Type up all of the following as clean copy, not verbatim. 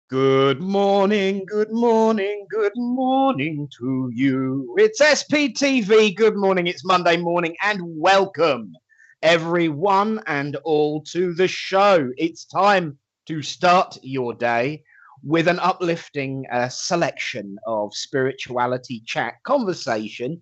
Good morning, good morning, good morning to you. It's SPTV. Good morning. It's Monday morning and welcome everyone and all to the show. It's time to start your day with an uplifting selection of spirituality chat, conversation,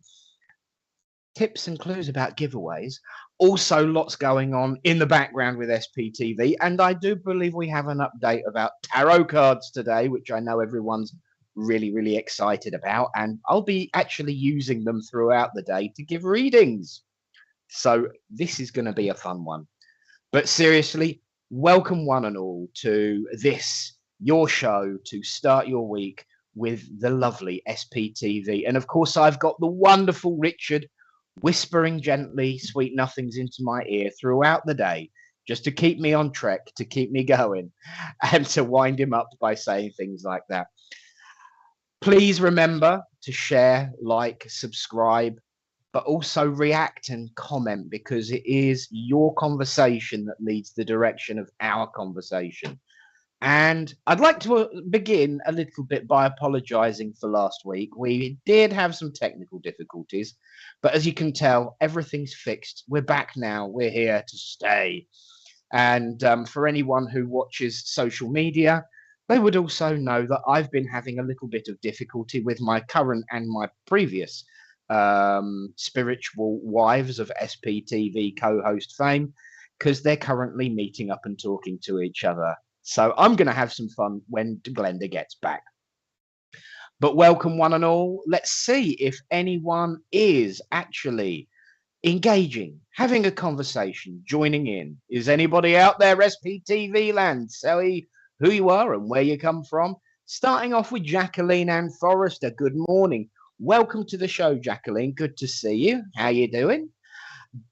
tips and clues about giveaways. Also, lots going on in the background with SPTV. And I do believe we have an update about tarot cards today, which I know everyone's really excited about. And I'll be actually using them throughout the day to give readings. So this is going to be a fun one. But seriously, welcome one and all to this, your show to start your week with the lovely SPTV. And of course, I've got the wonderful Richard whispering gently sweet nothings into my ear throughout the day, just to keep me on track, to keep me going, and to wind him up by saying things like that. Please remember to share, like, subscribe, but also react and comment, because it is your conversation that leads the direction of our conversation. And I'd like to begin a little bit by apologizing for last week. We did have some technical difficulties, but as you can tell, everything's fixed. We're back now. We're here to stay. And for anyone who watches social media, they would also know that I've been having a little bit of difficulty with my current and my previous spiritual wives of SPTV co-host fame, because they're currently meeting up and talking to each other. So I'm going to have some fun when Glenda gets back. But welcome one and all. Let's see if anyone is actually engaging, having a conversation, joining in. Is anybody out there, SPTV land? Say who you are and where you come from. Starting off with Jacqueline Ann Forrester. Good morning. Welcome to the show, Jacqueline. Good to see you. How you doing?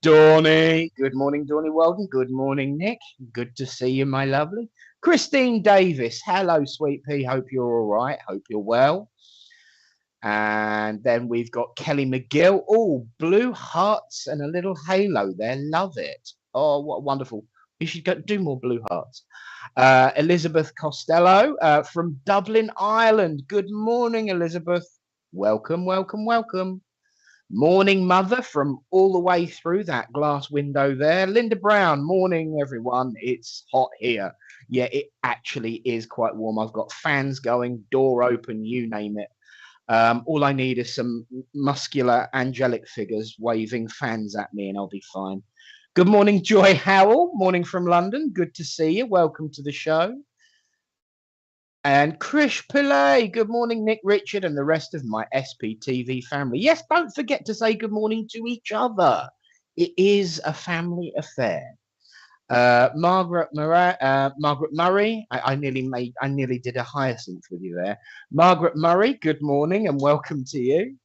Dawny. Good morning, Dawny Weldon. Good morning, Nick. Good to see you, my lovely. Christine Davis. Hello, sweet pea. Hope you're all right. Hope you're well. And then we've got Kelly McGill. Oh, blue hearts and a little halo there. Love it. Oh, what wonderful. You should do more blue hearts. Elizabeth Costello from Dublin, Ireland. Good morning, Elizabeth. Welcome, welcome, welcome. Morning, mother, from all the way through that glass window there. Linda Brown, morning, everyone. It's hot here. Yeah, it actually is quite warm. I've got fans going, door open, you name it. All I need is some muscular angelic figures waving fans at me and I'll be fine. Good morning, Joy Howell. Morning from London. Good to see you. Welcome to the show. And Krish Pillay, good morning, Nick, Richard, and the rest of my SPTV family. Yes, don't forget to say good morning to each other. It is a family affair. Margaret Murray. I nearly did a hyacinth with you there. Margaret Murray, good morning and welcome to you.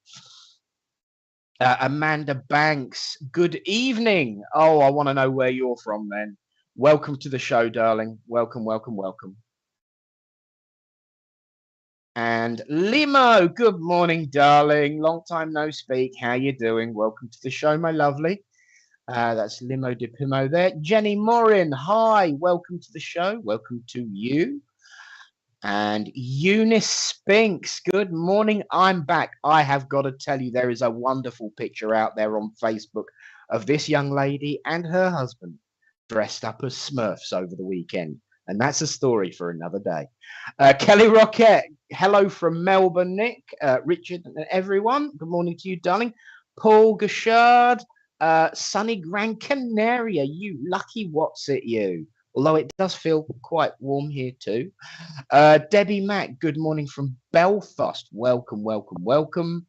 Amanda Banks, good evening. Oh, I want to know where you're from then. Welcome to the show, darling. Welcome, welcome, welcome. And Limo, good morning, darling. Long time no speak. How you doing? Welcome to the show, my lovely. That's Limo de Pimo there. Jenny Morin, hi. Welcome to the show. Welcome to you. And Eunice Spinks, good morning. I'm back. I have got to tell you, there is a wonderful picture out there on Facebook of this young lady and her husband dressed up as Smurfs over the weekend. And that's a story for another day. Kelly Roquette, hello from Melbourne, Nick, Richard, and everyone. Good morning to you, darling. Paul Gashard, sunny Gran Canaria, you lucky what's it you. Although it does feel quite warm here too. Debbie Mack, good morning from Belfast. Welcome, welcome, welcome.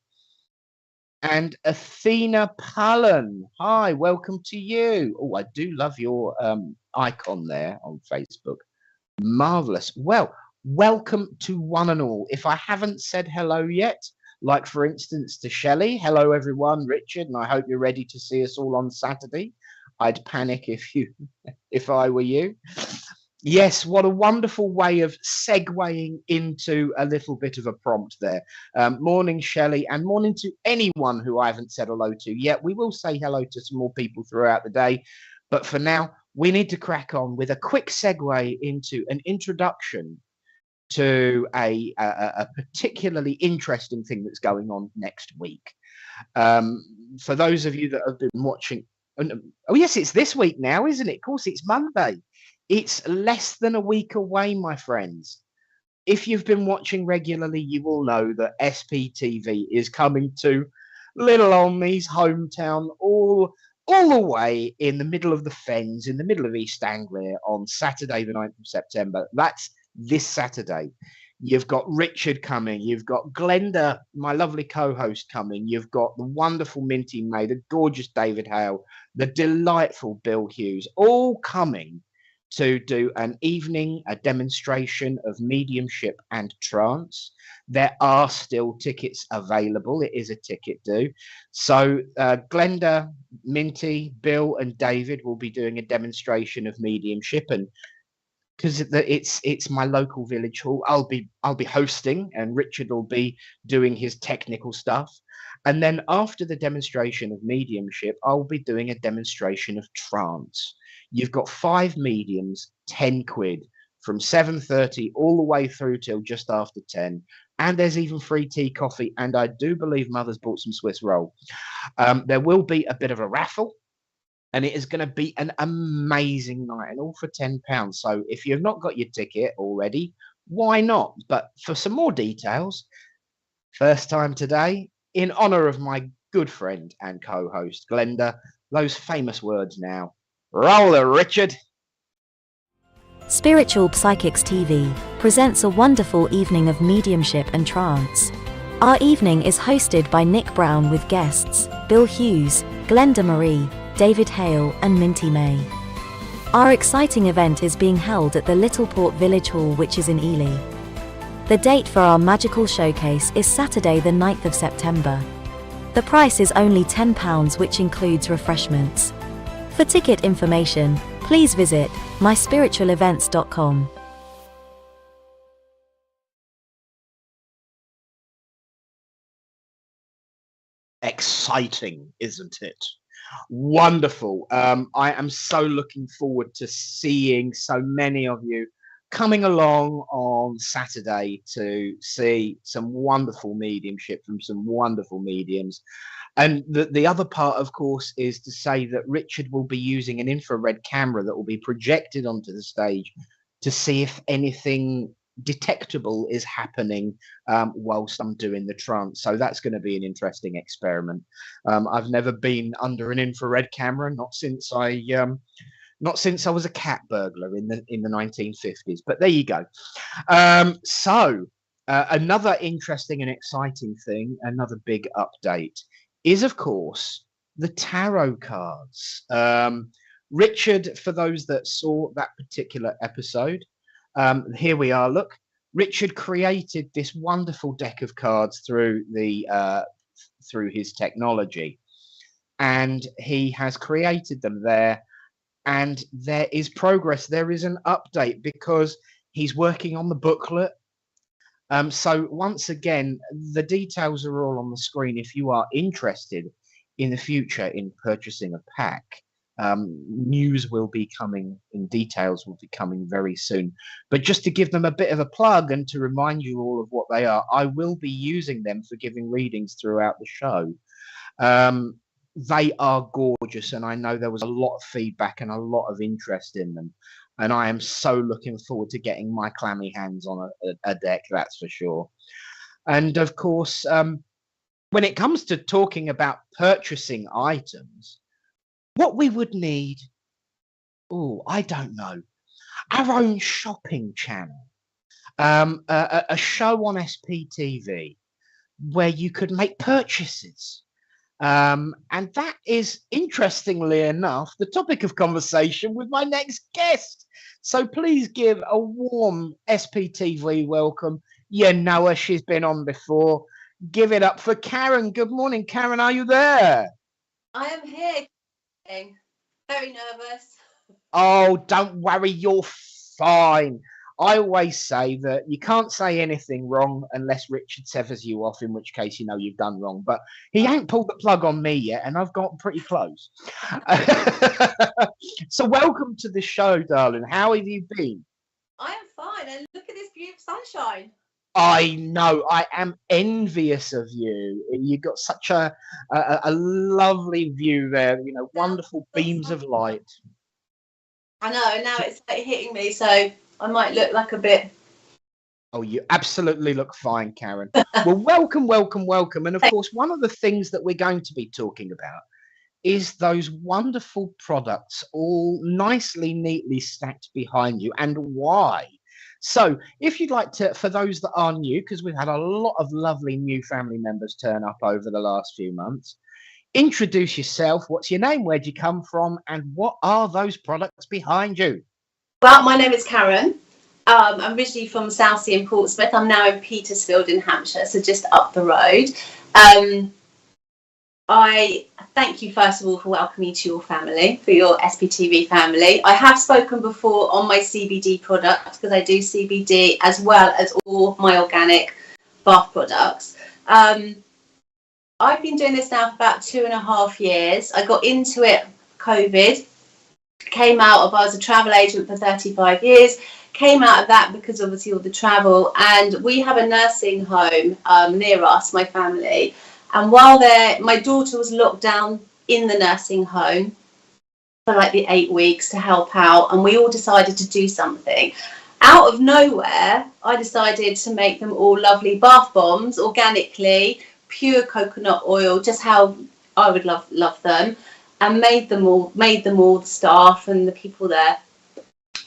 And Athena Pallen, hi, welcome to you. Oh, I do love your icon there on Facebook. Marvelous. Well, welcome to one and all. If I haven't said hello yet, like for instance to Shelley, hello everyone, Richard, and I hope you're ready to see us all on Saturday. I'd panic if I were you. Yes, what a wonderful way of segueing into a little bit of a prompt there. Morning, Shelley, and morning to anyone who I haven't said hello to yet. We will say hello to some more people throughout the day, but for now, we need to crack on with a quick segue into an introduction to a particularly interesting thing that's going on next week. Um, for those of you that have been watching, oh yes, it's this week now, isn't it? Of course, it's Monday. It's less than a week away, my friends. If you've been watching regularly, you will know that SPTV is coming to little old me's hometown, all the way in the middle of the Fens, in the middle of East Anglia, on Saturday, the 9th of September. That's this Saturday. You've got Richard coming. You've got Glenda, my lovely co-host, coming. You've got the wonderful Minty May, the gorgeous David Hale, the delightful Bill Hughes, all coming to do an evening, a demonstration of mediumship and trance. There are still tickets available. It is a ticket due. So Glenda, Minty, Bill, and David will be doing a demonstration of mediumship, and because it's my local village hall, I'll be hosting, and Richard will be doing his technical stuff. And then after the demonstration of mediumship, I'll be doing a demonstration of trance. You've got 5 mediums, 10 quid, from 7:30 all the way through till just after 10. And there's even free tea, coffee, and I do believe Mother's bought some Swiss roll. There will be a bit of a raffle, and it is going to be an amazing night, and all for £10. So if you've not got your ticket already, why not? But for some more details, first time today, in honor of my good friend and co-host Glenda, those famous words now. Roll it, Richard. Spiritual Psychics TV presents a wonderful evening of mediumship and trance. Our evening is hosted by Nick Brown with guests Bill Hughes, Glenda Marie, David Hale, and Minty May. Our exciting event is being held at the Littleport Village Hall, which is in Ely. The date for our magical showcase is Saturday the 9th of September. The price is only £10, which includes refreshments. For ticket information, please visit myspiritualevents.com. Exciting, isn't it? Wonderful. I am so looking forward to seeing so many of you coming along on Saturday to see some wonderful mediumship from some wonderful mediums. And the other part, of course, is to say that Richard will be using an infrared camera that will be projected onto the stage to see if anything detectable is happening whilst I'm doing the trance. So that's going to be an interesting experiment. I've never been under an infrared camera, not since I was a cat burglar in the 1950s. But there you go. Another interesting and exciting thing, another big update, is of course the tarot cards. Richard, for those that saw that particular episode, here we are. Look, Richard created this wonderful deck of cards through his technology, and he has created them there. And there is progress. There is an update because he's working on the booklet. So once again, the details are all on the screen. If you are interested in the future in purchasing a pack, news will be coming, and details will be coming very soon. But just to give them a bit of a plug and to remind you all of what they are, I will be using them for giving readings throughout the show. They are gorgeous, and I know there was a lot of feedback and a lot of interest in them. And I am so looking forward to getting my clammy hands on a deck, that's for sure. And of course, when it comes to talking about purchasing items, what we would need, I don't know, our own shopping channel, a show on SPTV where you could make purchases. And that is, interestingly enough, the topic of conversation with my next guest. So please give a warm SPTV welcome. You know her, she's been on before. Give it up for Karin. Good morning, Karin. Are you there? I am here. Very nervous. Oh, don't worry, you're fine. I always say that you can't say anything wrong unless Richard severs you off, in which case you know you've done wrong. But he ain't pulled the plug on me yet, and I've got pretty close. So welcome to the show, darling. How have you been? I am fine. And look at this view of sunshine. I know. I am envious of you. You've got such a lovely view there. You know, wonderful beams of light. I know, and now it's like hitting me, so I might look like a bit. Oh, you absolutely look fine, Karen. Well, welcome, welcome, welcome. And of course, one of the things that we're going to be talking about is those wonderful products all nicely, neatly stacked behind you, and why. So if you'd like to, for those that are new, because we've had a lot of lovely new family members turn up over the last few months, introduce yourself. What's your name? Where'd you come from? And what are those products behind you? Well, my name is Karin. I'm originally from Southsea in Portsmouth. I'm now in Petersfield in Hampshire, so just up the road. I thank you, first of all, for welcoming me to your family, for your SPTV family. I have spoken before on my CBD products, because I do CBD as well as all my organic bath products. I've been doing this now for about 2.5 years. I got into it COVID, came out of, I was a travel agent for 35 years, came out of that because obviously all the travel, and we have a nursing home near us, my family. And while my daughter was locked down in the nursing home for like the 8 weeks to help out, and we all decided to do something. Out of nowhere, I decided to make them all lovely bath bombs, organically, pure coconut oil, just how I would love them, and made them all, the staff and the people there.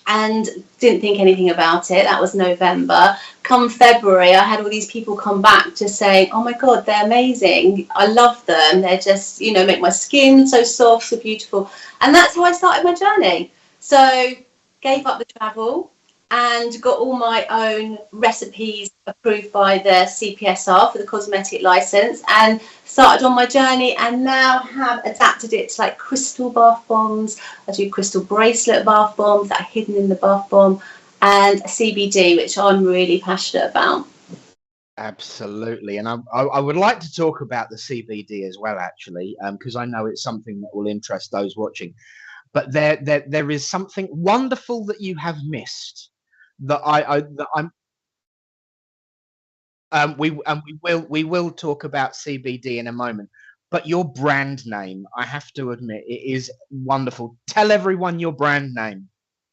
And didn't think anything about it. That was November. Come February, I had all these people come back just saying, oh my God, they're amazing. I love them. They're just, you know, make my skin so soft, so beautiful. And that's how I started my journey. So gave up the travel and got all my own recipes approved by the CPSR for the cosmetic license, and started on my journey, and now have adapted it to like crystal bath bombs. I do crystal bracelet bath bombs that are hidden in the bath bomb, and CBD, which I'm really passionate about. Absolutely. And I would like to talk about the CBD as well, actually, because I know it's something that will interest those watching. But there is something wonderful that you have missed that we will talk about CBD in a moment. But your brand name, I have to admit, it is wonderful. Tell everyone your brand name.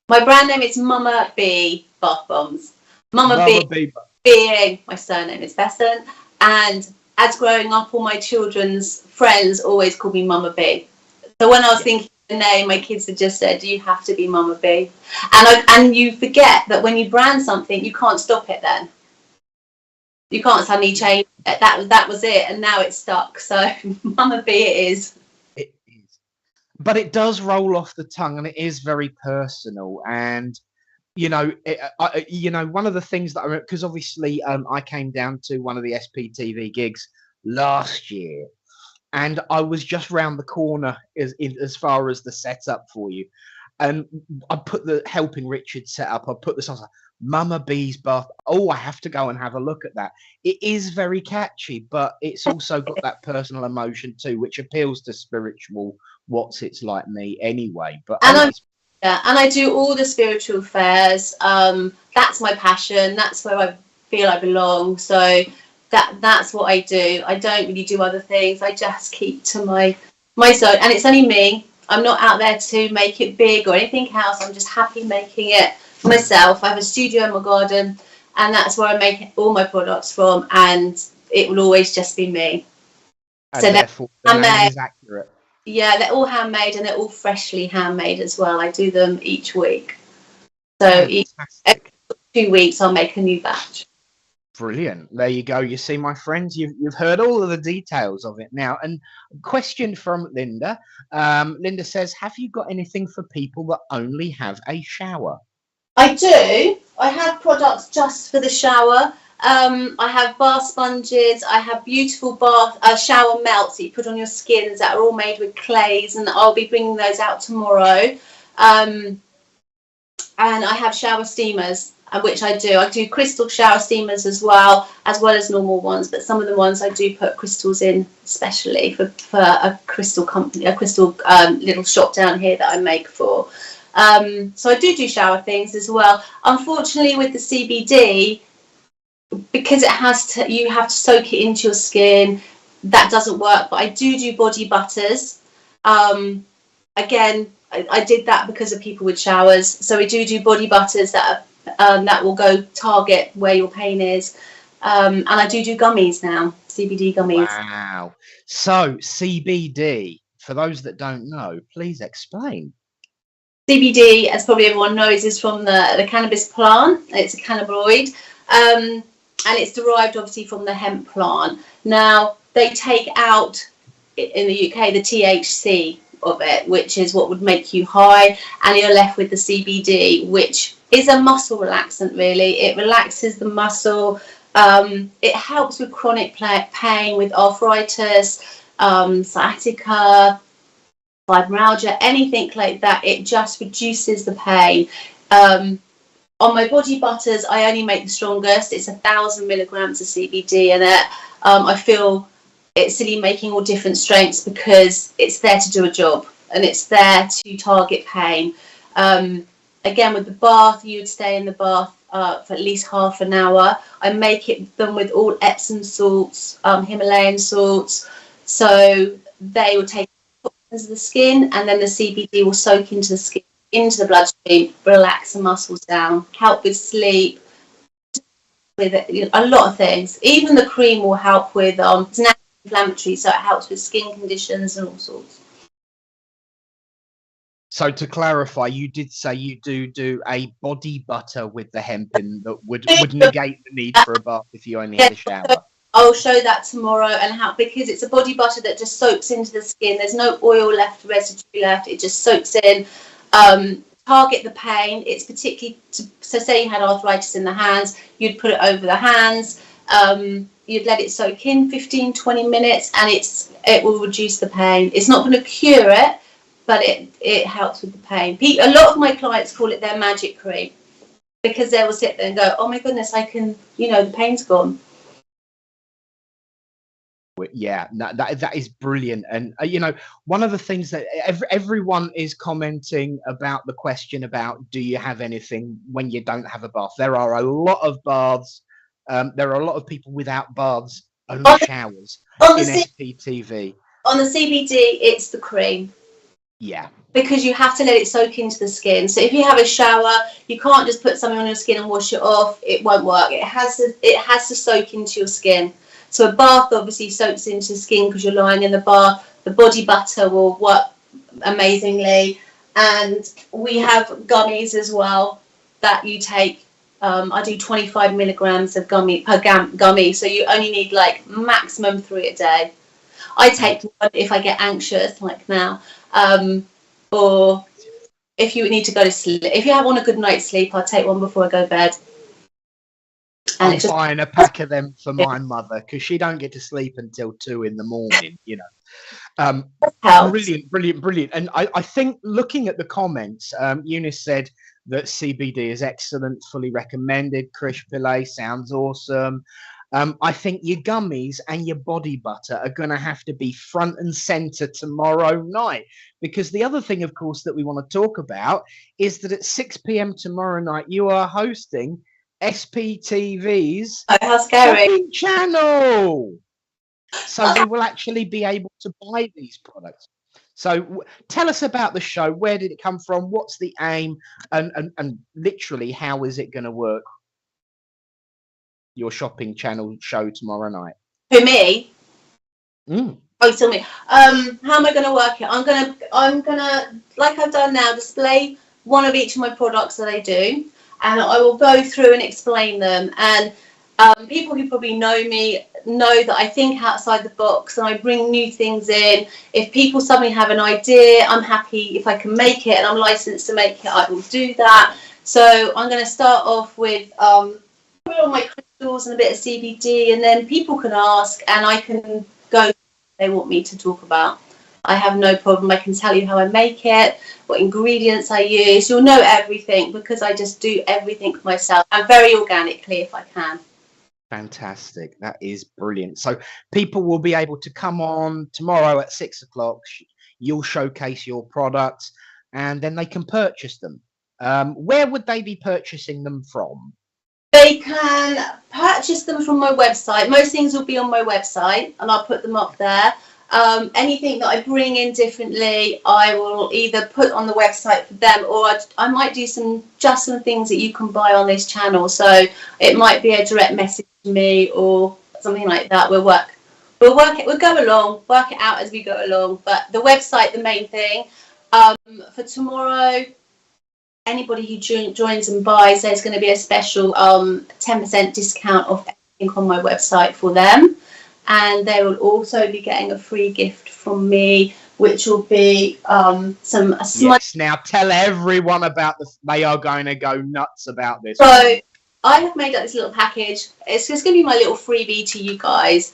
My brand name is Mumma B Bath Bombs. Mumma B being my surname is Besson, and as growing up, all my children's friends always called me Mumma B. So when I was thinking the name, my kids had just said, "Do you have to be Mumma B?" And you forget that when you brand something, you can't stop it. Then you can't suddenly change it. That was it, and now it's stuck. So Mumma B it is. It is, but it does roll off the tongue, and it is very personal. And you know, one of the things that because obviously I came down to one of the SPTV gigs last year, and I was just round the corner as far as the setup for you, and I put the Helping Richard setup. I put this on. I was like, Mumma B's Bath. Oh, I have to go and have a look at that. It is very catchy, but it's also got that personal emotion too, which appeals to spiritual what's it's like me anyway. But and I do all the spiritual fairs. That's my passion. That's where I feel I belong. So that's what I do. I don't really do other things. I just keep to my zone, and it's only me. I'm not out there to make it big or anything else. I'm just happy making it myself. I have a studio in my garden, and that's where I make all my products from, and it will always just be me. And so therefore the name is accurate. Yeah, they're all handmade, and they're all freshly handmade as well. I do them each week. So every 2 weeks I'll make a new batch. Brilliant. There you go. You see, my friends, you've heard all of the details of it now. And question from Linda. Linda says, have you got anything for people that only have a shower? I do. I have products just for the shower. I have bath sponges. I have beautiful shower melts that you put on your skins that are all made with clays, and I'll be bringing those out tomorrow. And I have shower steamers, which I do. I do crystal shower steamers as well as normal ones, but some of the ones I do put crystals in, especially for a crystal company, a crystal little shop down here that I make for. So I do shower things as well. Unfortunately, with the CBD, because you have to soak it into your skin, that doesn't work. But I do body butters. Again, I did that because of people with showers. So we do body butters that will go target where your pain is. And I do gummies now, CBD gummies. Wow. So CBD, for those that don't know, please explain. CBD, as probably everyone knows, is from the cannabis plant. It's a cannabinoid, and it's derived obviously from the hemp plant. Now, they take out, in the UK, the THC of it, which is what would make you high, and you're left with the CBD, which is a muscle relaxant, really. It relaxes the muscle. It helps with chronic pain, with arthritis, sciatica, fibromyalgia, anything like that. It just reduces the pain. On my body butters, I only make the strongest. It's 1,000 milligrams of CBD in it. I feel it's silly making all different strengths because it's there to do a job and it's there to target pain. Again, with the bath, you'd stay in the bath for at least half an hour. I make them with all Epsom salts, Himalayan salts, so they will take into the skin, and then the CBD will soak into the skin, into the bloodstream, relax the muscles down, help with sleep, with a lot of things. Even the cream will help with it's anti-inflammatory, so it helps with skin conditions and all sorts. So to clarify, you did say you do a body butter with the hemp in that would negate the need for a bath if you only had a shower. I'll show that tomorrow, and how, because it's a body butter that just soaks into the skin. There's no oil left, residue left. It just soaks in. Target the pain. It's particularly so say you had arthritis in the hands, you'd put it over the hands. You'd let it soak in 15-20 minutes, and it will reduce the pain. It's not going to cure it, but it helps with the pain. A lot of my clients call it their magic cream because they will sit there and go, "Oh my goodness, I can, the pain's gone." Yeah, that is brilliant. And one of the things that everyone is commenting about, the question about, do you have anything when you don't have a bath? There are a lot of baths. There are a lot of people without baths, only showers in SPTV. On the CBD, it's the cream. Yeah. Because you have to let it soak into the skin. So if you have a shower, you can't just put something on your skin and wash it off. It won't work. It has to soak into your skin. So a bath obviously soaks into the skin because you're lying in the bath. The body butter will work amazingly. And we have gummies as well that you take. I do 25 milligrams of gummy per gummy. So you only need like maximum 3 a day. I take one if I get anxious, like now. Or if you need to go to sleep. If you want a good night's sleep, I'll take one before I go to bed. And I'm buying a pack of them for my mother because she don't get to sleep until 2 in the morning, Brilliant. And I think looking at the comments, Eunice said that CBD is excellent, fully recommended. Krish Pillay sounds awesome. I think your gummies and your body butter are going to have to be front and center tomorrow night, because the other thing, of course, that we want to talk about is that at 6 p.m. tomorrow night, you are hosting SPTV's shopping channel. So we will actually be able to buy these products. So tell us about the show. Where did it come from? What's the aim? And literally, how is it going to work? Your shopping channel show tomorrow night. For me? Oh, tell me. How am I going to work it? I'm gonna, like I've done now, display one of each of my products that I do, and I will go through and explain them. And people who probably know me know that I think outside the box and I bring new things in. If people suddenly have an idea, I'm happy if I can make it and I'm licensed to make it, I will do that. So I'm going to start off with all my crystals and a bit of CBD, and then people can ask and I can go they want me to talk about. I have no problem. I can tell you how I make it, what ingredients I use. You'll know everything because I just do everything myself and very organically if I can. Fantastic. That is brilliant. So people will be able to come on tomorrow at 6 o'clock. You'll showcase your products and then they can purchase them. Where would they be purchasing them from? They can purchase them from my website. Most things will be on my website, and I'll put them up there. Anything that I bring in differently, I will either put on the website for them, or I might do some things that you can buy on this channel. So it might be a direct message to me or something like that. We'll go along, work it out as we go along. But the website, the main thing. For tomorrow, anybody who joins and buys, there's going to be a special 10% discount off everything on my website for them. And they will also be getting a free gift from me, which will be some smudge. Yes, now tell everyone about this. They are going to go nuts about this. So I have made up this little package. It's just going to be my little freebie to you guys.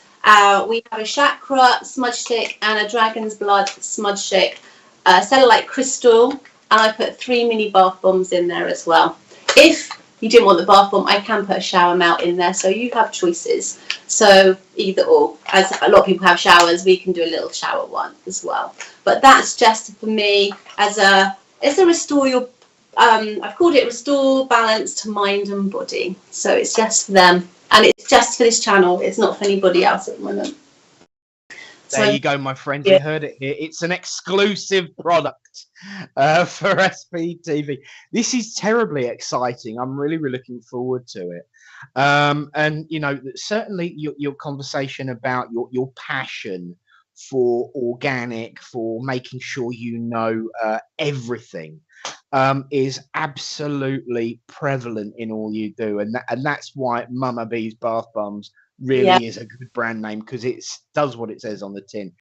We have a chakra smudge stick and a dragon's blood smudge stick, cellulite crystal, and I put 3 mini bath bombs in there as well. If you didn't want the bath bomb, I can put a shower mount in there, so you have choices. So either or, as a lot of people have showers, we can do a little shower one as well. But that's just for me as a restore your. I've called it restore balance to mind and body. So it's just for them, and it's just for this channel. It's not for anybody else at the moment. There you go, my friends. You heard it here. It's an exclusive product for SPTV. This is terribly exciting. I'm really looking forward to it. And you know, certainly your conversation about your passion for organic, for making sure you know everything, is absolutely prevalent in all you do, and that's why Mumma B's Bath Bombs really is a good brand name, because it does what it says on the tin.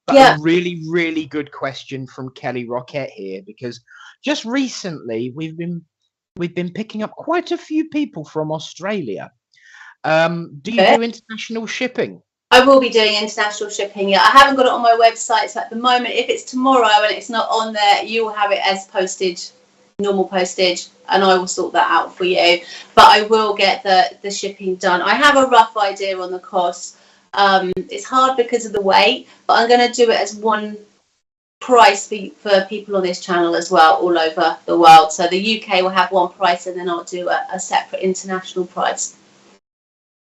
But a really good question from Kelly Roquette here, because just recently we've been picking up quite a few people from Australia. Do you do international shipping? I will be doing international shipping. Yeah, I haven't got it on my website, so at the moment, if it's tomorrow and it's not on there, you will have it as postage, normal postage, and I will sort that out for you. But I will get the shipping done. I have a rough idea on the cost. It's hard because of the weight, but I'm going to do it as one price for people on this channel as well, all over the world. So the UK will have one price, and then I'll do a separate international price.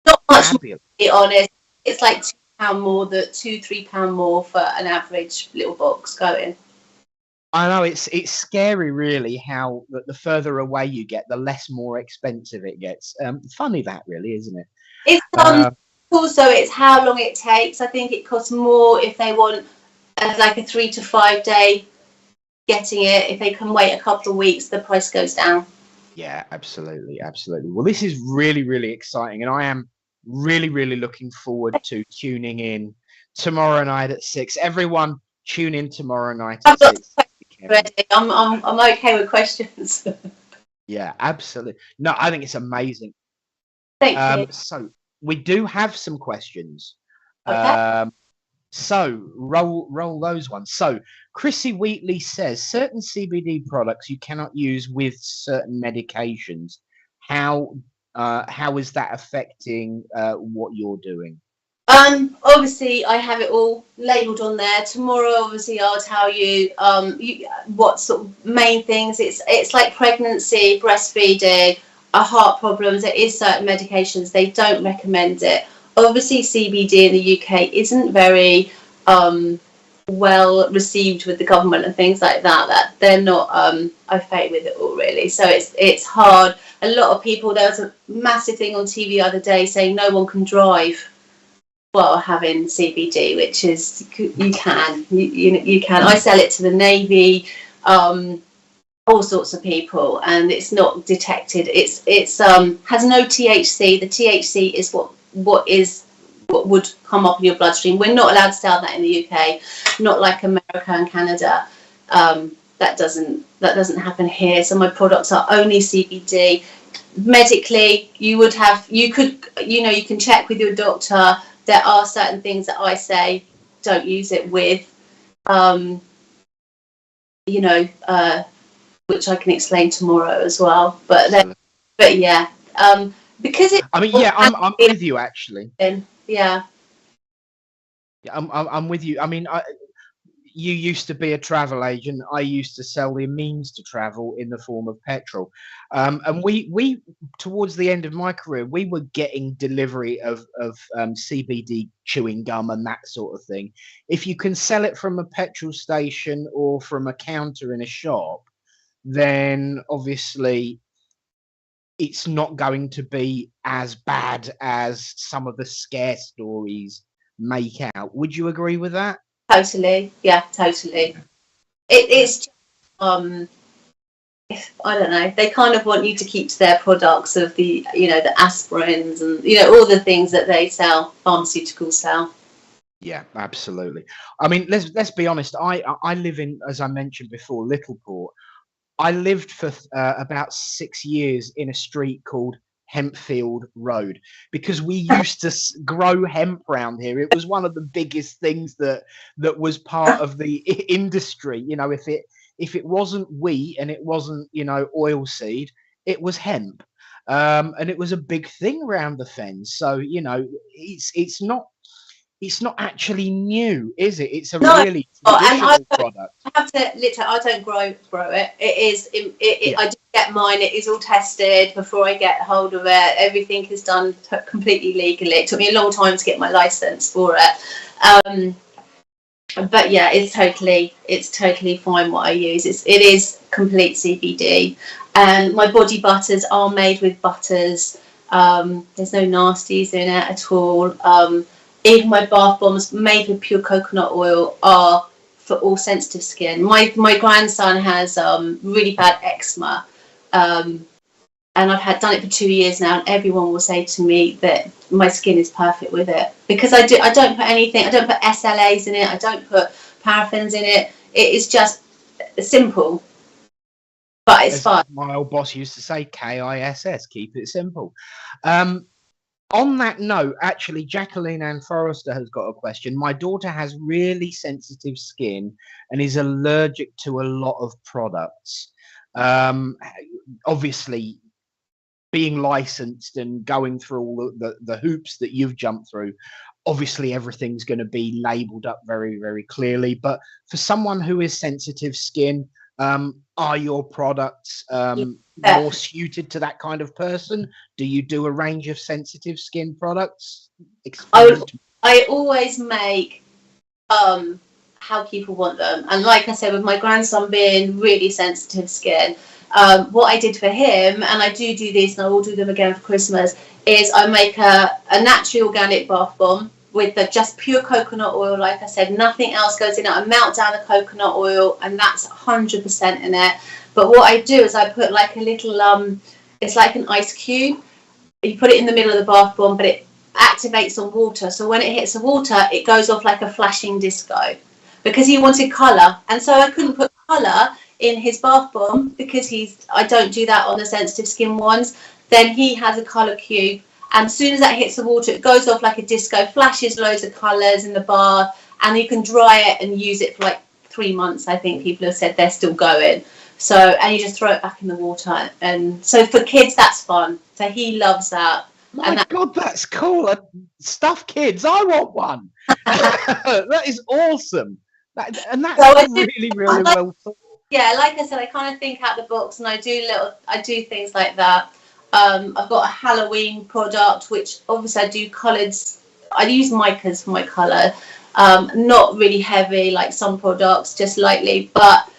Not much more, to be honest. It's like £2 more, £2-3 more for an average little box going. I know, it's scary, really, how the further away you get, the more expensive it gets. Funny that, really, isn't it? It's also it's how long it takes. I think it costs more if they want like a 3 to 5 day getting it. If they can wait a couple of weeks, the price goes down. Yeah, absolutely. Well, this is really exciting, and I am really looking forward to tuning in tomorrow night at 6. Everyone, tune in tomorrow night at 6. I'm okay with questions. Yeah, absolutely. No, I think it's amazing. Thank you. So we do have some questions. Okay. So roll those ones. So Chrissy Wheatley says certain CBD products you cannot use with certain medications. How is that affecting what you're doing? Obviously I have it all labeled on there. Tomorrow, obviously, I'll tell you, what sort of main things. It's like pregnancy, breastfeeding, heart problems. There is certain medications they don't recommend it. Obviously, CBD in the UK isn't very well received with the government and things like that. That they're not au fait with it all, really. So it's hard. A lot of people. There was a massive thing on TV the other day saying no one can drive while having CBD, which is you can. I sell it to the Navy, all sorts of people, and it's not detected. It's has no THC. The THC is what would come up in your bloodstream. We're not allowed to sell that in the UK, not like America and Canada. That doesn't happen here. So my products are only CBD. Medically, you can check with your doctor. There are certain things that I say don't use it with, which I can explain tomorrow as well. But yeah, because it. I mean, yeah, I'm with you actually. Yeah. I'm with you. I mean, you used to be a travel agent. I used to sell the means to travel in the form of petrol. And we towards the end of my career, we were getting delivery of CBD chewing gum and that sort of thing. If you can sell it from a petrol station or from a counter in a shop, then obviously it's not going to be as bad as some of the scare stories make out. Would you agree with that? Totally, yeah, totally. It's I don't know. They kind of want you to keep to their products of the, the aspirins and all the things that they sell, pharmaceuticals sell. Yeah, absolutely. I mean, let's be honest. I live in, as I mentioned before, Littleport. I lived for about 6 years in a street called Hempfield Road because we used to grow hemp around here. It was one of the biggest things that was part of the industry. If it wasn't wheat and it wasn't oilseed, it was hemp, and it was a big thing around the fens. So it's not actually new, is it? It's a really traditional product. I have to literally, I don't grow it. It is. I do get mine. It is all tested before I get hold of it. Everything is done completely legally. It took me a long time to get my license for it. But yeah, it's totally fine what I use. It is complete CBD, and my body butters are made with butters. There's no nasties in it at all. Even my bath bombs made with pure coconut oil are for all sensitive skin. My grandson has really bad eczema, and I've done it for 2 years now, and everyone will say to me that my skin is perfect with it because I don't put anything. I don't put SLAs in it. I don't put paraffins in it. It is just simple, but it's fun. My old boss used to say, KISS, keep it simple. On that note, actually, Jacqueline Ann Forrester has got a question. My daughter has really sensitive skin and is allergic to a lot of products. Obviously, being licensed and going through all the hoops that you've jumped through, obviously everything's going to be labelled up very, very clearly. But for someone who is sensitive skin, are your products more suited to that kind of person? Do you do a range of sensitive skin products? I always make how people want them, and like I said, with my grandson being really sensitive skin, what I did for him, and I do this and I will do them again for Christmas, is I make a naturally organic bath bomb with just pure coconut oil. Like I said, nothing else goes in it. I melt down the coconut oil and that's 100% in it. But what I do is I put like a little it's like an ice cube. You put it in the middle of the bath bomb, but it activates on water, so when it hits the water it goes off like a flashing disco, because he wanted colour, and so I couldn't put colour in his bath bomb because I don't do that on the sensitive skin ones. Then he has a colour cube, and as soon as that hits the water it goes off like a disco, flashes loads of colours in the bath, and you can dry it and use it for like 3 months. I think people have said they're still going. So, and you just throw it back in the water, and so for kids that's fun, so he loves that. My God, that's cool. Stuff kids, I want one. That is awesome. That's really well thought. Yeah, like I said, I kind of think out the box, and I do things like that. I've got a Halloween product, which obviously I do colours. I use micas for my colour, not really heavy like some products, just lightly. But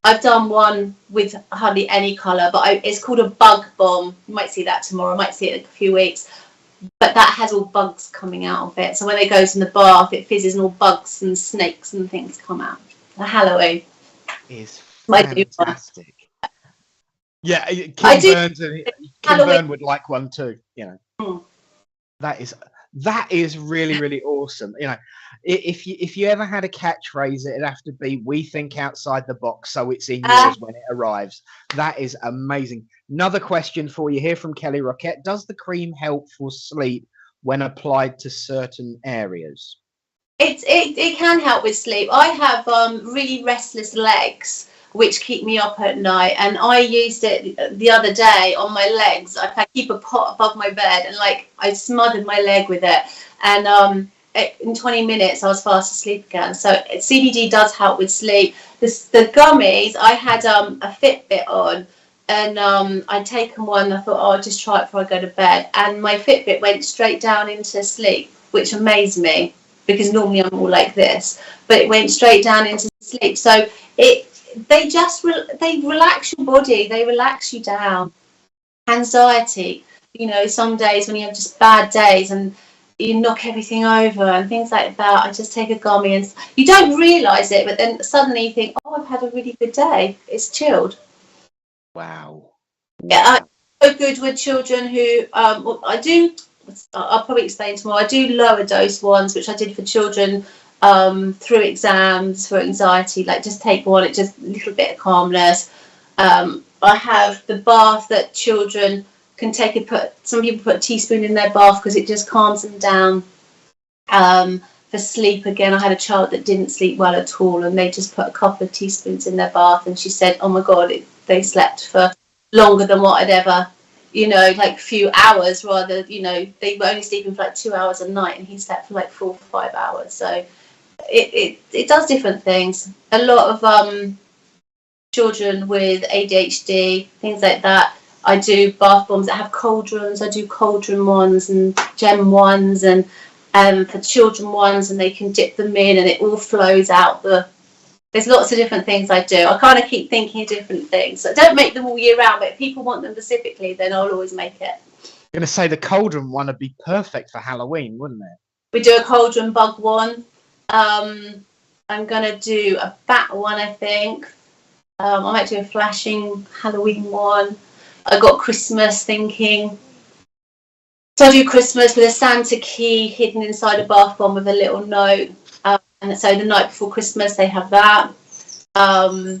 I've done one with hardly any colour, but it's called a bug bomb. You might see that tomorrow, might see it in a few weeks. But that has all bugs coming out of it. So when it goes in the bath, it fizzes and all bugs and snakes and things come out. The Halloween is fantastic. Yeah, Kim Byrne would like one too. That is really, really awesome. If you ever had a catchphrase, it'd have to be, "We think outside the box, so it's in yours when it arrives." That is amazing. Another question for you here from Kelly Roquette: does the cream help for sleep when applied to certain areas? It can help with sleep. I have really restless legs, which keep me up at night, and I used it the other day on my legs. I keep a pot above my bed, and I smothered my leg with it, and in 20 minutes I was fast asleep again. So CBD does help with sleep. The gummies, I had a Fitbit on, and I'd taken one. I thought, oh, I'll just try it before I go to bed, and my Fitbit went straight down into sleep, which amazed me because normally I'm all like this, but it went straight down into sleep. So they relax your body, they relax you down. Anxiety, you know, some days when you have just bad days and you knock everything over and things like that, I just take a gummy and you don't realise it, but then suddenly you think, oh, I've had a really good day. It's chilled. Wow. Yeah, I'm so good with children who I'll probably explain tomorrow. I do lower dose ones, which I did for children through exams for anxiety, like just take one, it just a little bit of calmness. I have the bath that children can take some people put a teaspoon in their bath because it just calms them down. For sleep, again, I had a child that didn't sleep well at all, and they just put a couple of teaspoons in their bath, and she said, oh my God, they slept for longer than what I'd ever, you know, like a few hours rather, you know, they were only sleeping for like 2 hours a night, and he slept for like 4 or 5 hours. So it does different things. A lot of children with ADHD, things like that, I do bath bombs that have cauldrons. I do cauldron ones and gem ones, and for children ones, and they can dip them in and it all flows out. There's lots of different things I do. I kind of keep thinking of different things. So I don't make them all year round, but if people want them specifically, then I'll always make it. I'm going to say the cauldron one would be perfect for Halloween, wouldn't it? We do a cauldron bug one. I'm going to do a bat one, I think. I might do a flashing Halloween one. I got Christmas thinking. So I do Christmas with a Santa key hidden inside a bath bomb with a little note. And so the night before Christmas, they have that. Wow.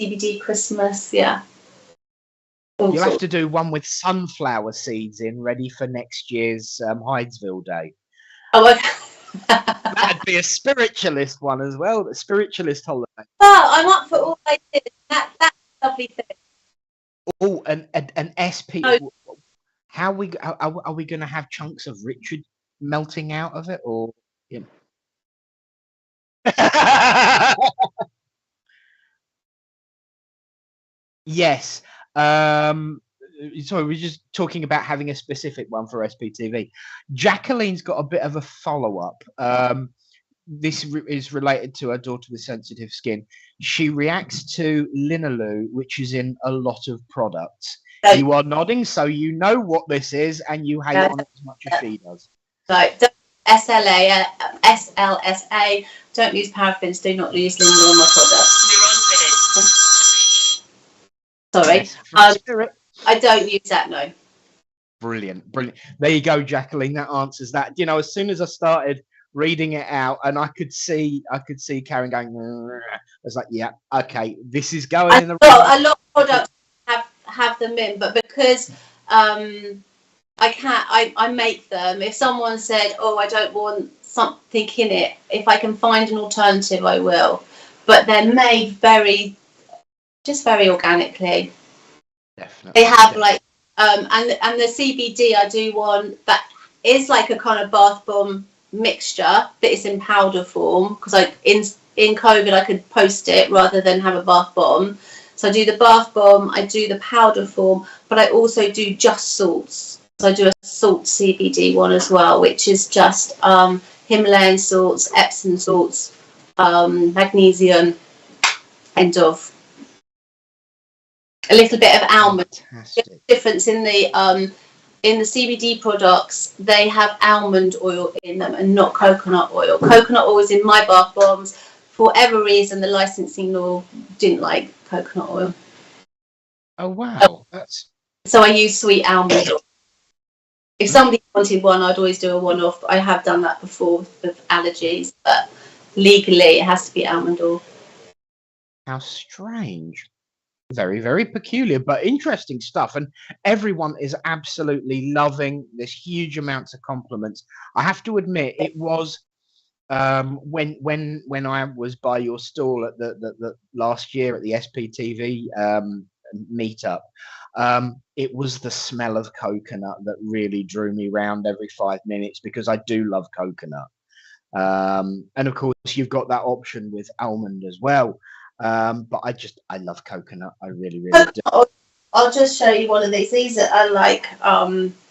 CBD Christmas, yeah. You'll have to do one with sunflower seeds in, ready for next year's Hydesville Day. Oh, okay. That'd be a spiritualist one as well, a spiritualist holiday. Oh, I'm up for all ideas. That's a lovely thing. Oh, an SP. Oh. How are we going to have chunks of Richard melting out of it, or? You know? Yes. Sorry, we're just talking about having a specific one for SPTV. Jacqueline's got a bit of a follow-up. This is related to her daughter with sensitive skin. She reacts to linalool, which is in a lot of products. You are nodding, so you know what this is, and you hate on it as much as she does. Right. SLSA. Don't use paraffins. Do not use linalool on my products. Sorry. Yes, I don't use that, no. Brilliant. There you go, Jacqueline. That answers that. You know, as soon as I started reading it out, and I could see Karin going, I was like, yeah, okay, this is going in the right. A lot of products have them in, but because I make them. If someone said, oh, I don't want something in it, if I can find an alternative, I will. But they're made very organically. Definitely. They have like and the CBD, I do one that is like a kind of bath bomb mixture, but it's in powder form, because in COVID I could post it rather than have a bath bomb. So I do the bath bomb, I do the powder form, but I also do just salts. So I do a salt CBD one as well, which is just Himalayan salts, Epsom salts, magnesium, and a little bit of almond. The difference in the CBD products, they have almond oil in them and not coconut oil. Coconut oil is in my bath bombs. For whatever reason, the licensing law didn't like coconut oil. Oh wow! So I use sweet almond oil. If somebody wanted one, I'd always do a one-off. I have done that before with allergies, but legally it has to be almond oil. How strange. Very, very peculiar, but interesting stuff. And everyone is absolutely loving this, huge amounts of compliments. I have to admit, it was when I was by your stall at the last year at the SPTV meet up. It was the smell of coconut that really drew me round every 5 minutes, because I do love coconut. And of course, you've got that option with almond as well. But I love coconut. I really, really do. I'll just show you one of these. These are like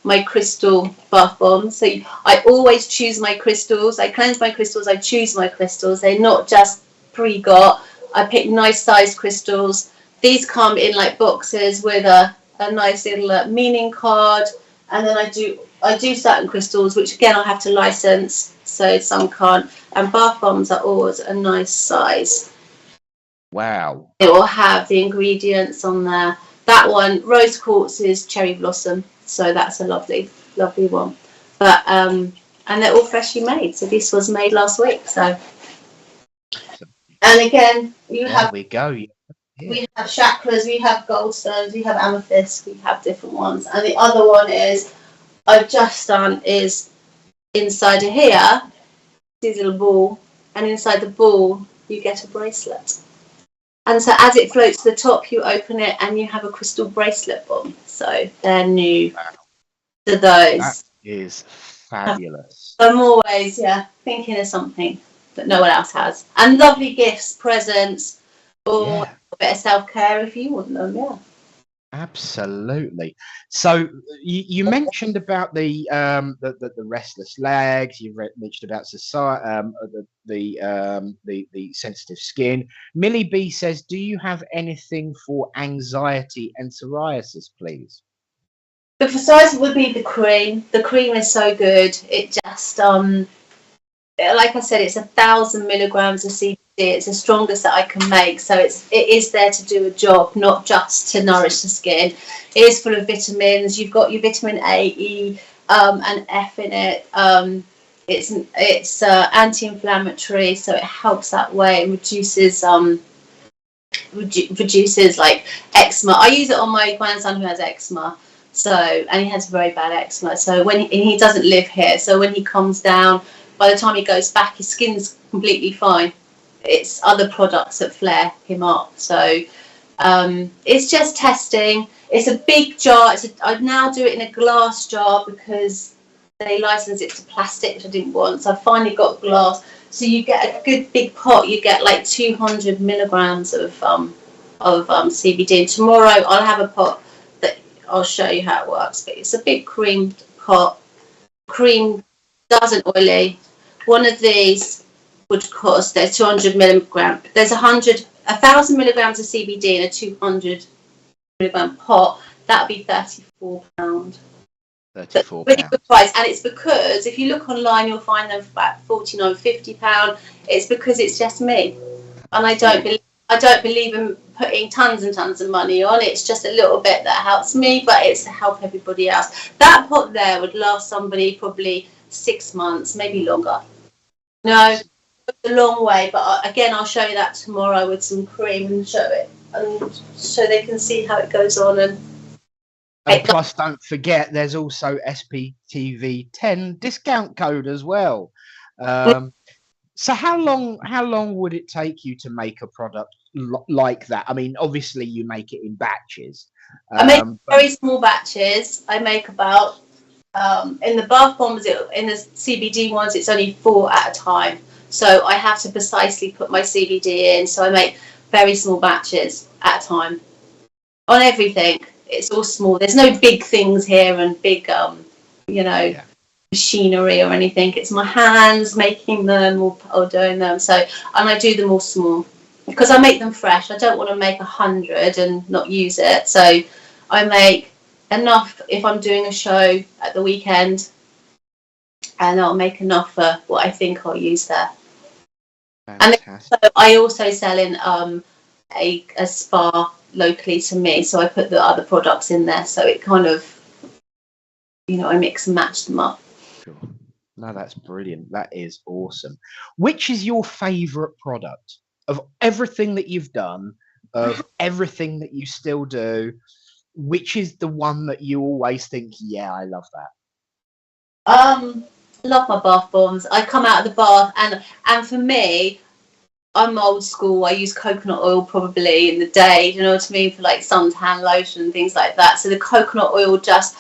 my crystal bath bombs. So I always choose my crystals. I cleanse my crystals. I choose my crystals. They're not just pre-got. I pick nice sized crystals. These come in like boxes with a nice little meaning card. And then I do certain crystals, which again I have to license, so some can't. And bath bombs are always a nice size. Wow. It will have the ingredients on there. That one, rose quartz, is cherry blossom, so that's a lovely, lovely one. But and they're all freshly made. So this was made last week. So, and again, There we go. Yeah. We have chakras, we have gold stones, we have amethyst, we have different ones. And the other one is I've just done is inside of here, this little ball, and inside the ball you get a bracelet. And so as it floats to the top, you open it and you have a crystal bracelet bomb. So they're new to those. That is fabulous. I'm always, thinking of something that no one else has. And lovely gifts, presents, or a bit of self-care if you want them, Absolutely. So you mentioned about the restless legs. You mentioned about society, the sensitive skin. Millie B says, "Do you have anything for anxiety and psoriasis, please?" The psoriasis would be the cream. The cream is so good. It just like I said, it's 1,000 milligrams of CBD. It's the strongest that I can make, so it is there to do a job, not just to nourish the skin. It is full of vitamins. You've got your vitamin A, E, and F in it. It's anti-inflammatory, so it helps that way and reduces like eczema. I use it on my grandson who has eczema. So, and he has very bad eczema. So and he doesn't live here. So when he comes down, by the time he goes back, his skin's completely fine. It's other products that flare him up. So it's just testing. It's a big jar. I now do it in a glass jar because they license it to plastic, which I didn't want. So I finally got glass. So you get a good big pot. You get like 200 milligrams of CBD. And tomorrow I'll have a pot that I'll show you how it works. But it's a big cream pot. Cream doesn't oily. One of these would cost, there's 200 milligrams. There's 1,000 milligrams of CBD in a 200 milligram pot. That would be £34. £34. Really good price, and it's because if you look online, you'll find them for about £49, £50. It's because it's just me, and I don't believe in putting tons and tons of money on. It's just a little bit that helps me, but it's to help everybody else. That pot there would last somebody probably 6 months, maybe longer. No, it's a long way, but again, I'll show you that tomorrow with some cream and show it, and so they can see how it goes on. And plus, don't forget, there's also SPTV 10 discount code as well. So how long would it take you to make a product like that? I mean, obviously you make it in batches. I make very small batches. I make about in the bath bombs, in the CBD ones, it's only 4 at a time. So I have to precisely put my CBD in. So I make very small batches at a time on everything. It's all small. There's no big things here and big, machinery or anything. It's my hands making them or doing them. So, and I do them all small because I make them fresh. I don't want to make 100 and not use it. So I make enough if I'm doing a show at the weekend, and I'll make enough for what I think I'll use there. Fantastic. And so I also sell in a spa locally to me, so I put the other products in there, so it kind of, I mix and match them up. Sure. No, that's brilliant. That is awesome. Which is your favorite product of everything that you've done, of everything that you still do? Which is the one that you always think, yeah, I love that? Love my bath bombs. I come out of the bath, and for me, I'm old school. I use coconut oil probably in the day, you know what I mean, for like suntan lotion and things like that. So the coconut oil just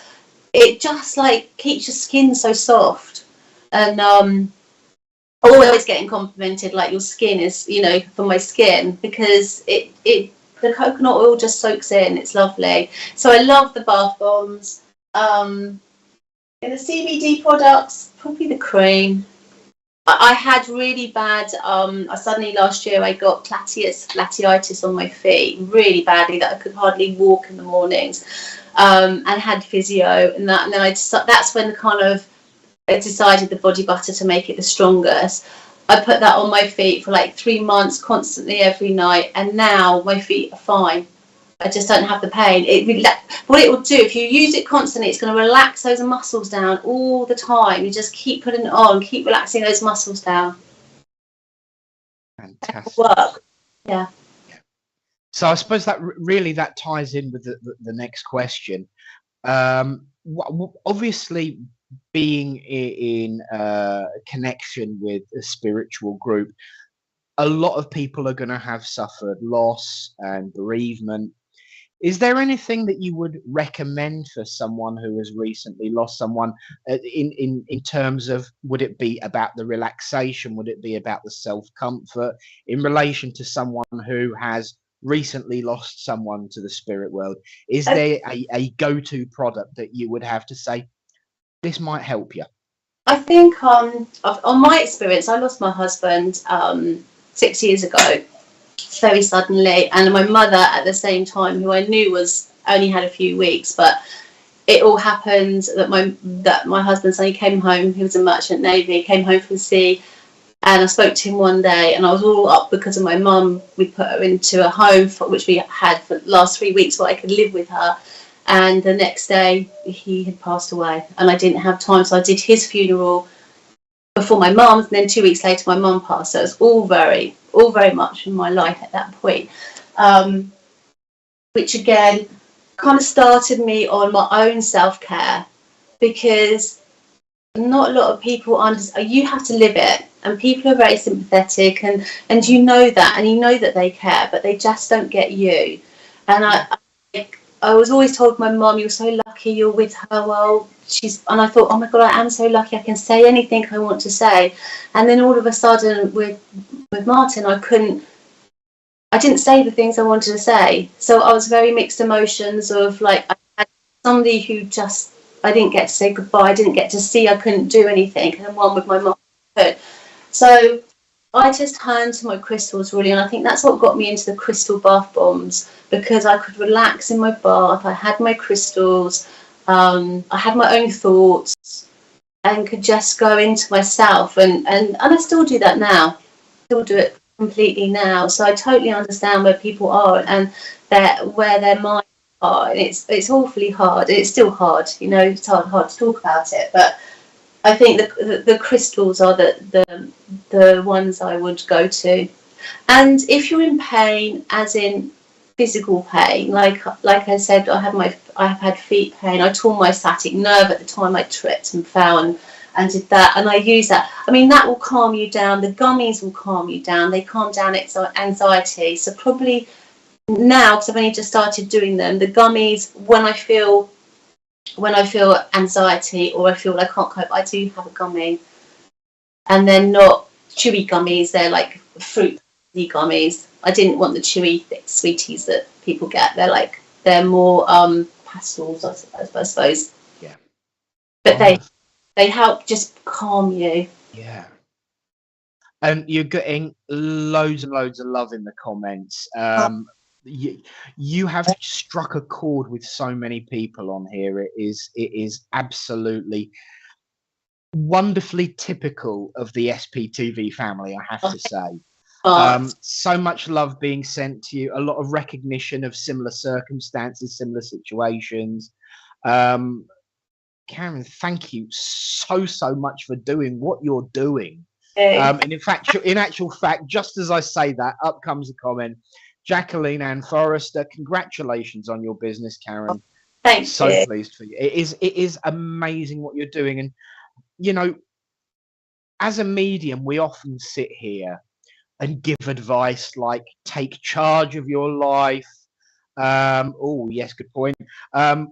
like keeps your skin so soft. And always getting complimented like your skin is, you know, for my skin, because the coconut oil just soaks in. It's lovely. So I love the bath bombs. In the CBD products, probably the cream. I had really bad, suddenly last year I got latiitis on my feet really badly, that I could hardly walk in the mornings, and had physio and that, and then that's when I decided the body butter to make it the strongest. I put that on my feet for like 3 months, constantly every night, and now my feet are fine. I just don't have the pain. What it will do, if you use it constantly, it's going to relax those muscles down all the time. You just keep putting it on, keep relaxing those muscles down. Fantastic. Work. Yeah. So I suppose that really that ties in with the next question. Obviously, being in connection with a spiritual group, a lot of people are going to have suffered loss and bereavement. Is there anything that you would recommend for someone who has recently lost someone, in terms of, would it be about the relaxation? Would it be about the self-comfort in relation to someone who has recently lost someone to the spirit world? Is there a go-to product that you would have to say, this might help you? I think on my experience, I lost my husband 6 years ago, very suddenly, and my mother at the same time, who I knew was only had a few weeks, but it all happened that my husband suddenly came home. He was a merchant navy, came home from sea, and I spoke to him one day, and I was all up because of my mum. We put her into a home which we had for the last 3 weeks so I could live with her. And the next day he had passed away, and I didn't have time, so I did his funeral before my mum's, and then 2 weeks later my mum passed. So it was all very much in my life at that point, which again kind of started me on my own self-care, because not a lot of people understand. You have to live it, and people are very sympathetic, and you know that, and you know that they care, but they just don't get you. And I was always told, my mum, you're so lucky you're with her. Well, and I thought, oh my God, I am so lucky. I can say anything I want to say. And then all of a sudden with Martin, I didn't say the things I wanted to say. So I was very mixed emotions of like, I had somebody who just, I didn't get to say goodbye. I didn't get to see, I couldn't do anything. And then one with my mum. So I just turned to my crystals really, and I think that's what got me into the crystal bath bombs, because I could relax in my bath. I had my crystals, I had my own thoughts, and could just go into myself, and I still do that now. Still do it completely now. So I totally understand where people are and where their minds are, and it's awfully hard. It's still hard, you know. It's hard to talk about it, but I think the crystals are the ones I would go to. And if you're in pain, as in physical pain, like I said, I have had feet pain. I tore my sciatic nerve at the time I tripped and fell and did that, and I use that. I mean, that will calm you down. The gummies will calm you down. They calm down anxiety. So probably now, because I've only just started doing them, the gummies, when I feel anxiety or I feel I can't cope, I do have a gummy. And they're not chewy gummies, they're like fruit gummies. I didn't want the chewy thick sweeties that people get. They're more pastels, I suppose. Yeah. But they help just calm you. Yeah. And you're getting loads and loads of love in the comments. You have struck a chord with so many people on here. It is absolutely wonderfully typical of the SPTV family, I have to say. So much love being sent to you, a lot of recognition of similar circumstances, similar situations. Karin, thank you so much for doing what you're doing. And in actual fact, just as I say that, up comes a comment. Jacqueline Ann Forrester, congratulations on your business, Karin. Thank you. So pleased for you. It is amazing what you're doing. And, you know, as a medium, we often sit here and give advice like take charge of your life. Oh yes, good point.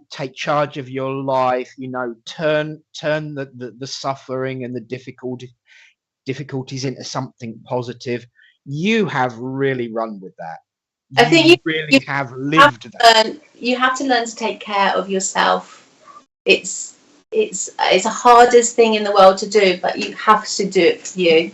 Take charge of your life. You know, turn the suffering and the difficulties into something positive. You have really run with that. I think You really have lived that. you have to learn to take care of yourself. It's the hardest thing in the world to do, but you have to do it for you.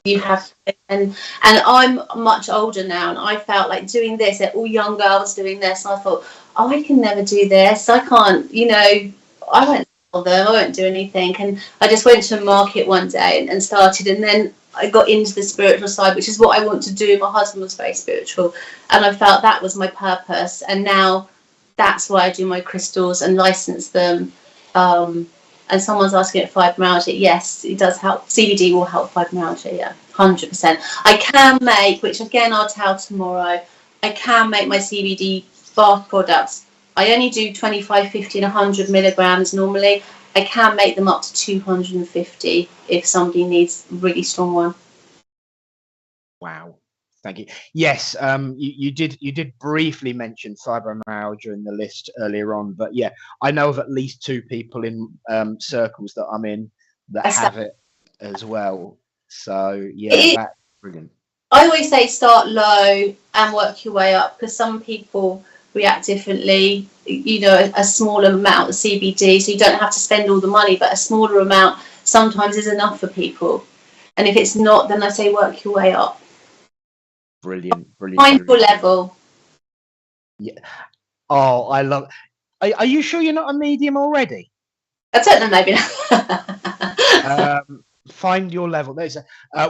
You have to. And I'm much older now, and I felt like doing this. They're all young girls doing this, and I thought, oh, I can never do this. I can't. You know, I won't tell them. I won't do anything. And I just went to a market one day and started, and then I got into the spiritual side, which is what I want to do. My husband was very spiritual, and I felt that was my purpose. And now that's why I do my crystals and license them. And someone's asking at fibromyalgia. Yes, it does help. CBD will help fibromyalgia. Yeah, 100%. I can make, which again I'll tell tomorrow. I can make my CBD bath products. I only do 25, 50, and 100 milligrams normally. I can make them up to 250 if somebody needs a really strong one. Wow. Thank you. Yes, you did briefly mention fibromyalgia in the list earlier on, but yeah, I know of at least 2 people in circles that I'm in that have it as well. So yeah, that's brilliant. I always say start low and work your way up, because some people react differently. You know, a smaller amount of CBD, so you don't have to spend all the money, but a smaller amount sometimes is enough for people. And if it's not, then I say work your way up. Brilliant. Find your level. Yeah. Oh, I love. Are you sure you're not a medium already? I don't know, maybe not. Find your level. There's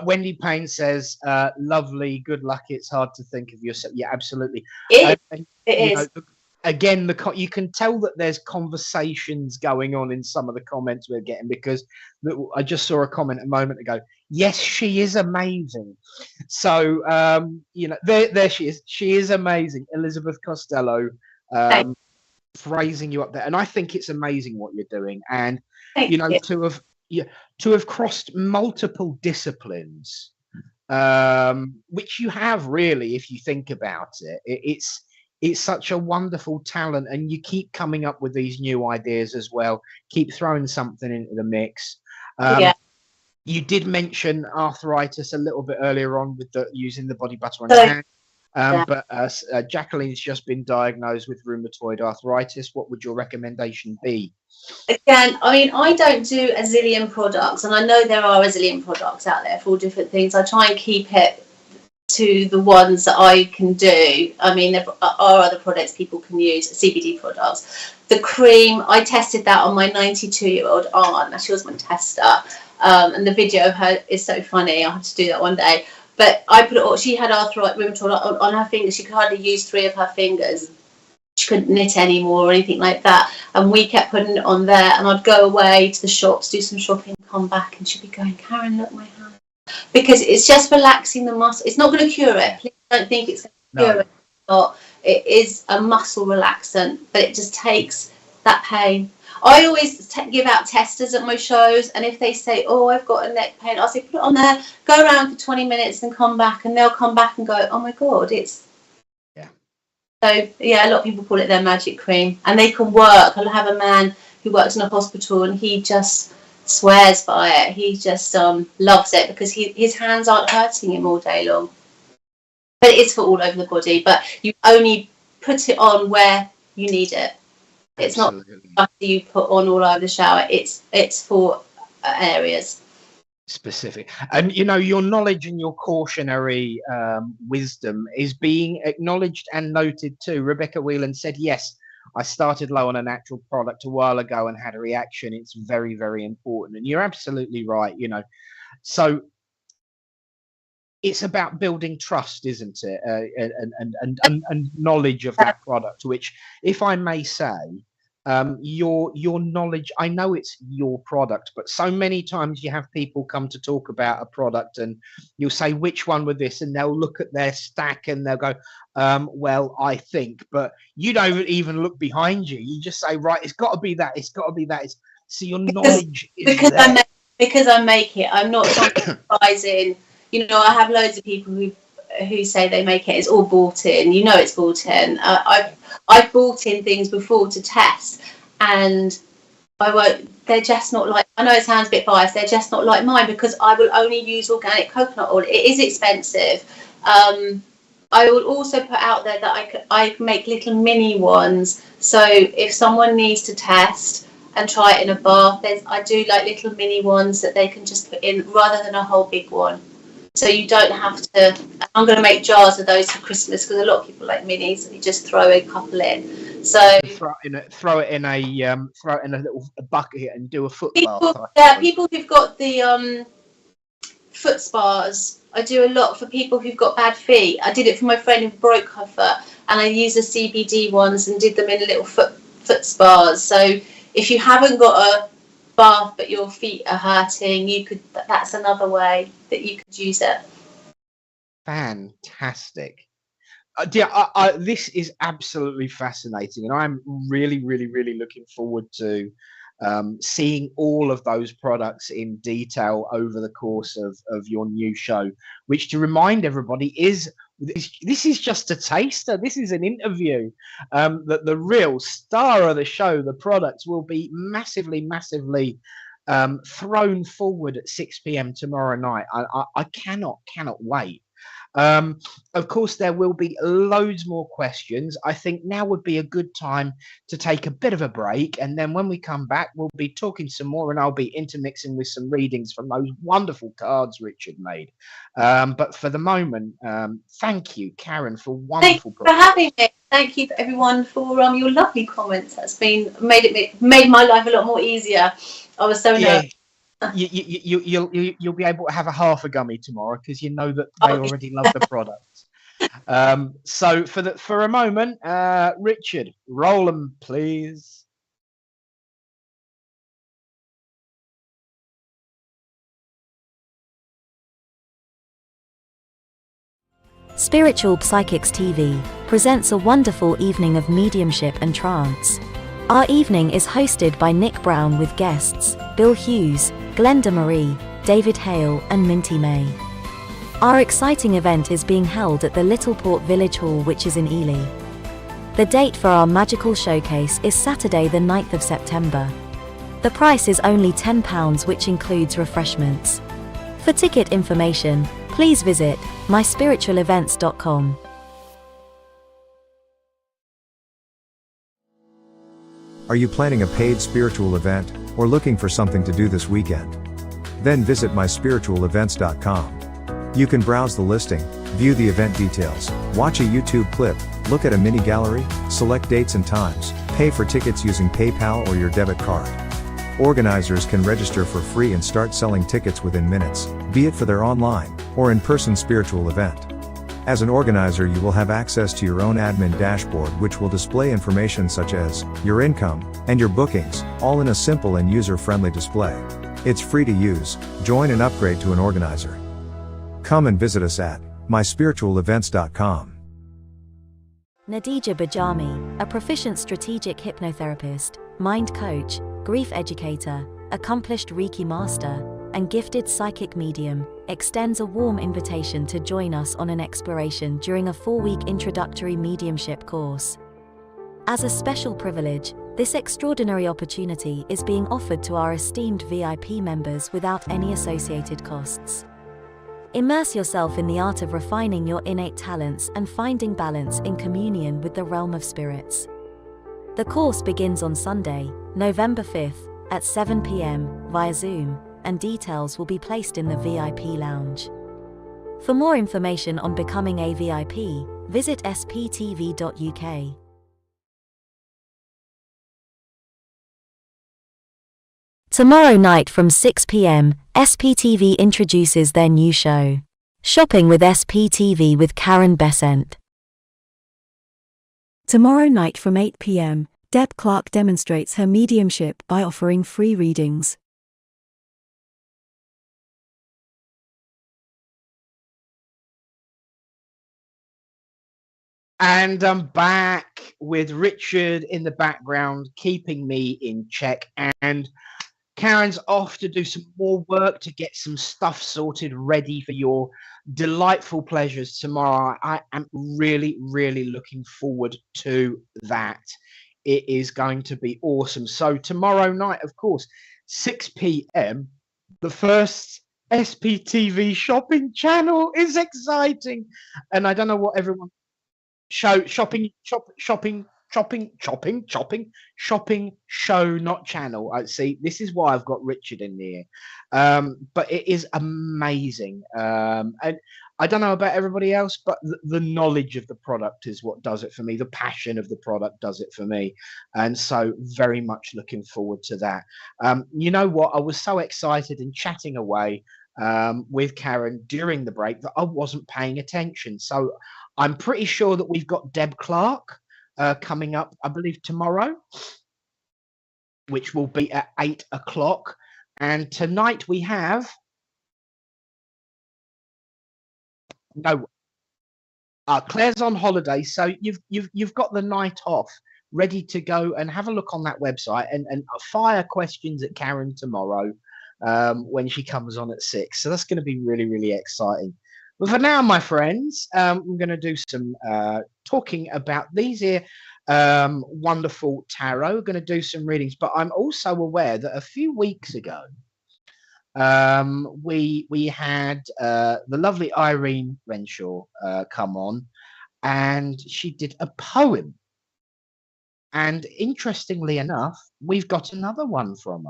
Wendy Payne says, "Lovely, good luck. It's hard to think of yourself." Yeah, absolutely. It is. Know, again, you can tell that there's conversations going on in some of the comments we're getting, because I just saw a comment a moment ago. Yes, she is amazing. So you know, there she is. She is amazing. Elizabeth Costello, phrasing you up there, and I think it's amazing what you're doing. And you know, to have crossed multiple disciplines, which you have really, if you think about it, it's such a wonderful talent, and you keep coming up with these new ideas as well. Keep throwing something into the mix. You did mention arthritis a little bit earlier on with using the body butter on your hand. But Jacqueline's just been diagnosed with rheumatoid arthritis. What would your recommendation be? Again, I mean, I don't do a zillion products, and I know there are a zillion products out there for all different things. I try and keep it to the ones that I can do. I mean, there are other products people can use, CBD products. The cream, I tested that on my 92-year-old aunt. She was my tester. And the video of her is so funny. I have to do that one day. But I put it all, she had rheumatoid on her fingers. She could hardly use 3 of her fingers. She couldn't knit anymore or anything like that. And we kept putting it on there. And I'd go away to the shops, do some shopping, come back, and she'd be going, Karin, look, my hand. Because it's just relaxing the muscle. It's not going to cure it. Please don't think it's going to cure it. Not. It is a muscle relaxant, but it just takes that pain. I always give out testers at my shows, and if they say, oh, I've got a neck pain, I'll say, put it on there, go around for 20 minutes and come back, and they'll come back and go, oh my God, it's... Yeah. So, yeah, a lot of people call it their magic cream, and they can work. I'll have a man who works in a hospital, and he just swears by it. He just loves it, because his hands aren't hurting him all day long. But it is for all over the body, but you only put it on where you need it. It's Absolutely. Not after you put on all over the shower. It's for areas. Specific. And you know, your knowledge and your cautionary wisdom is being acknowledged and noted too. Rebecca Whelan said, yes, I started low on a natural product a while ago and had a reaction. It's very, very important. And you're absolutely right, you know. So it's about building trust, isn't it? And knowledge of that product, which, if I may say, your knowledge, I know it's your product, but so many times you have people come to talk about a product and you'll say, which one with this? And they'll look at their stack and they'll go, well, I think, but you don't even look behind you. You just say, right, it's got to be that. It's got to be that. So your knowledge is because I make it. I'm not advising You know, I have loads of people who say they make it. It's all bought in. You know, it's bought in. I've bought in things before to test, and I won't. They're just not like. I know it sounds a bit biased. They're just not like mine because I will only use organic coconut oil. It is expensive. I would also put out there that I make little mini ones. So if someone needs to test and try it in a bath, I do like little mini ones that they can just put in rather than a whole big one. So you don't have to. I'm going to make jars of those for Christmas because a lot of people like minis, and you just throw a couple in. So throw it in a little bucket and do a foot bath. People who've got the foot spas. I do a lot for people who've got bad feet. I did it for my friend who broke her foot, and I used the CBD ones and did them in little foot spas. So if you haven't got a bath but your feet are hurting, that's another way that you could use it. Fantastic. This is absolutely fascinating, and I'm really, really, really looking forward to seeing all of those products in detail over the course of your new show, which, to remind everybody, this is just a taster. This is an interview. That the real star of the show, the products, will be massively thrown forward at 6 p.m. tomorrow night. I cannot wait. Of course, there will be loads more questions. I think now would be a good time to take a bit of a break. And then when we come back, we'll be talking some more, and I'll be intermixing with some readings from those wonderful cards Richard made. But for the moment, thank you, Karin, for wonderful. Thank you for having me. Thank you everyone for your lovely comments. That's made my life a lot more easier. I was so nervous. You'll be able to have a half a gummy tomorrow because you know that they already love the products. So for a moment, Richard, roll them, please. Spiritual Psychics TV presents a wonderful evening of mediumship and trance. Our evening is hosted by Nick Brown with guests Bill Hughes, Glenda Marie, David Hale and Minty May. Our exciting event is being held at the Little Port Village Hall, which is in Ely. The date for our magical showcase is Saturday the 9th of September. The price is only £10, which includes refreshments. For ticket information, please visit myspiritualevents.com. Are you planning a paid spiritual event, or looking for something to do this weekend? Then visit myspiritualevents.com. You can browse the listing, view the event details, watch a YouTube clip, look at a mini gallery, select dates and times, pay for tickets using PayPal or your debit card. Organizers can register for free and start selling tickets within minutes, be it for their online or in-person spiritual event. As an organizer, you will have access to your own admin dashboard, which will display information such as your income and your bookings, all in a simple and user-friendly display. It's free to use. Join and upgrade to an organizer. Come and visit us at myspiritualevents.com. Nadija Bajami, a proficient strategic hypnotherapist, mind coach, grief educator, accomplished Reiki master, and gifted psychic medium, extends a warm invitation to join us on an exploration during a 4-week introductory mediumship course. As a special privilege, this extraordinary opportunity is being offered to our esteemed VIP members without any associated costs. Immerse yourself in the art of refining your innate talents and finding balance in communion with the realm of spirits. The course begins on Sunday, November 5th, at 7 p.m. via Zoom, and details will be placed in the VIP lounge. For more information on becoming a VIP, visit sptv.uk. Tomorrow night from 6 p.m, SPTV introduces their new show, Shopping with SPTV with Karin Besant. Tomorrow night from 8 p.m, Deb Clark demonstrates her mediumship by offering free readings. And I'm back with Richard in the background, keeping me in check. And Karen's off to do some more work to get some stuff sorted, ready for your delightful pleasures tomorrow. I am really, really looking forward to that. It is going to be awesome. So tomorrow night, of course, 6 p.m., the first SPTV shopping channel is exciting. And I don't know what everyone shopping show, not channel. I see, this is why I've got Richard in here. But it is amazing. And I don't know about everybody else, but the knowledge of the product is what does it for me. The passion of the product does it for me. And so very much looking forward to that. You know what? I was so excited and chatting away with Karin during the break that I wasn't paying attention. So I'm pretty sure that we've got Deb Clark coming up, I believe, tomorrow, which will be at 8 o'clock. And tonight we have Claire's on holiday, so you've got the night off, ready to go and have a look on that website and fire questions at Karin tomorrow when she comes on at 6. So that's going to be really, really exciting. But for now, my friends, I'm going to do some talking about these here wonderful tarot. We're going to do some readings, but I'm also aware that a few weeks ago, we had the lovely Irene Renshaw come on, and she did a poem. And interestingly enough, we've got another one from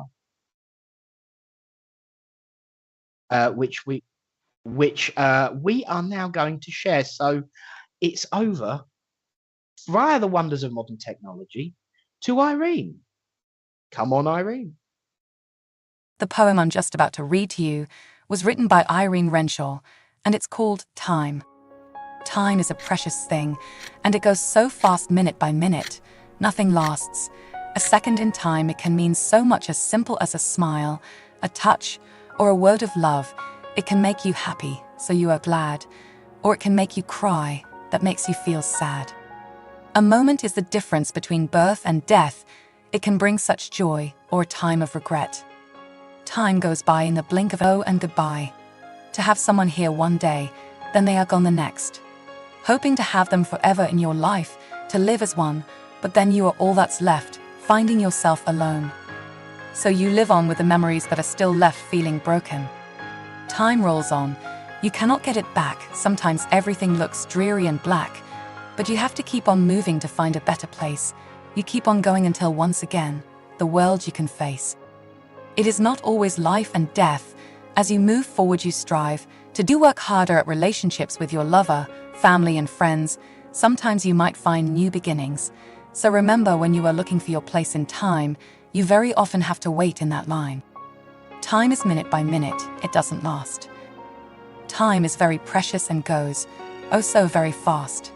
her, which we are now going to share. So it's over via the wonders of modern technology to Irene. Come on, Irene. The poem I'm just about to read to you was written by Irene Renshaw, and it's called Time. Time is a precious thing, and it goes so fast minute by minute. Nothing lasts. A second in time, it can mean so much as simple as a smile, a touch, or a word of love. It can make you happy, so you are glad, or it can make you cry, that makes you feel sad. A moment is the difference between birth and death. It can bring such joy, or a time of regret. Time goes by in the blink of oh and goodbye. To have someone here one day, then they are gone the next. Hoping to have them forever in your life, to live as one, but then you are all that's left, finding yourself alone. So you live on with the memories that are still left feeling broken. Time rolls on. You cannot get it back. Sometimes everything looks dreary and black, but you have to keep on moving to find a better place. You keep on going until once again, the world you can face. It is not always life and death. As you move forward, you strive to do work harder at relationships with your lover, family and friends. Sometimes you might find new beginnings. So remember, when you are looking for your place in time, you very often have to wait in that line. Time is minute by minute, it doesn't last. Time is very precious and goes, oh so very fast.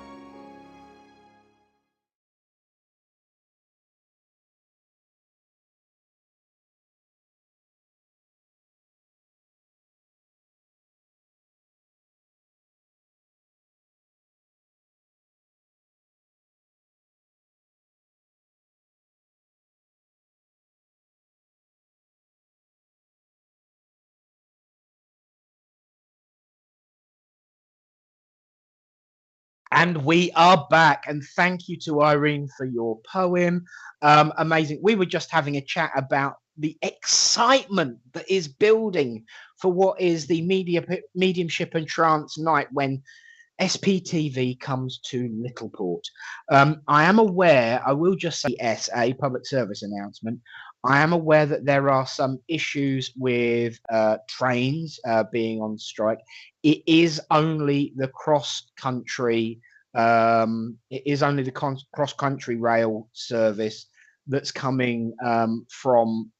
And we are back, and thank you to Irene for your poem. Amazing. We were just having a chat about the excitement that is building for what is the mediumship and trance night when SPTV comes to Littleport. I am aware, I will just say SA, public service announcement, I am aware that there are some issues with trains being on strike. It is only the cross-country cross-country rail service that's coming from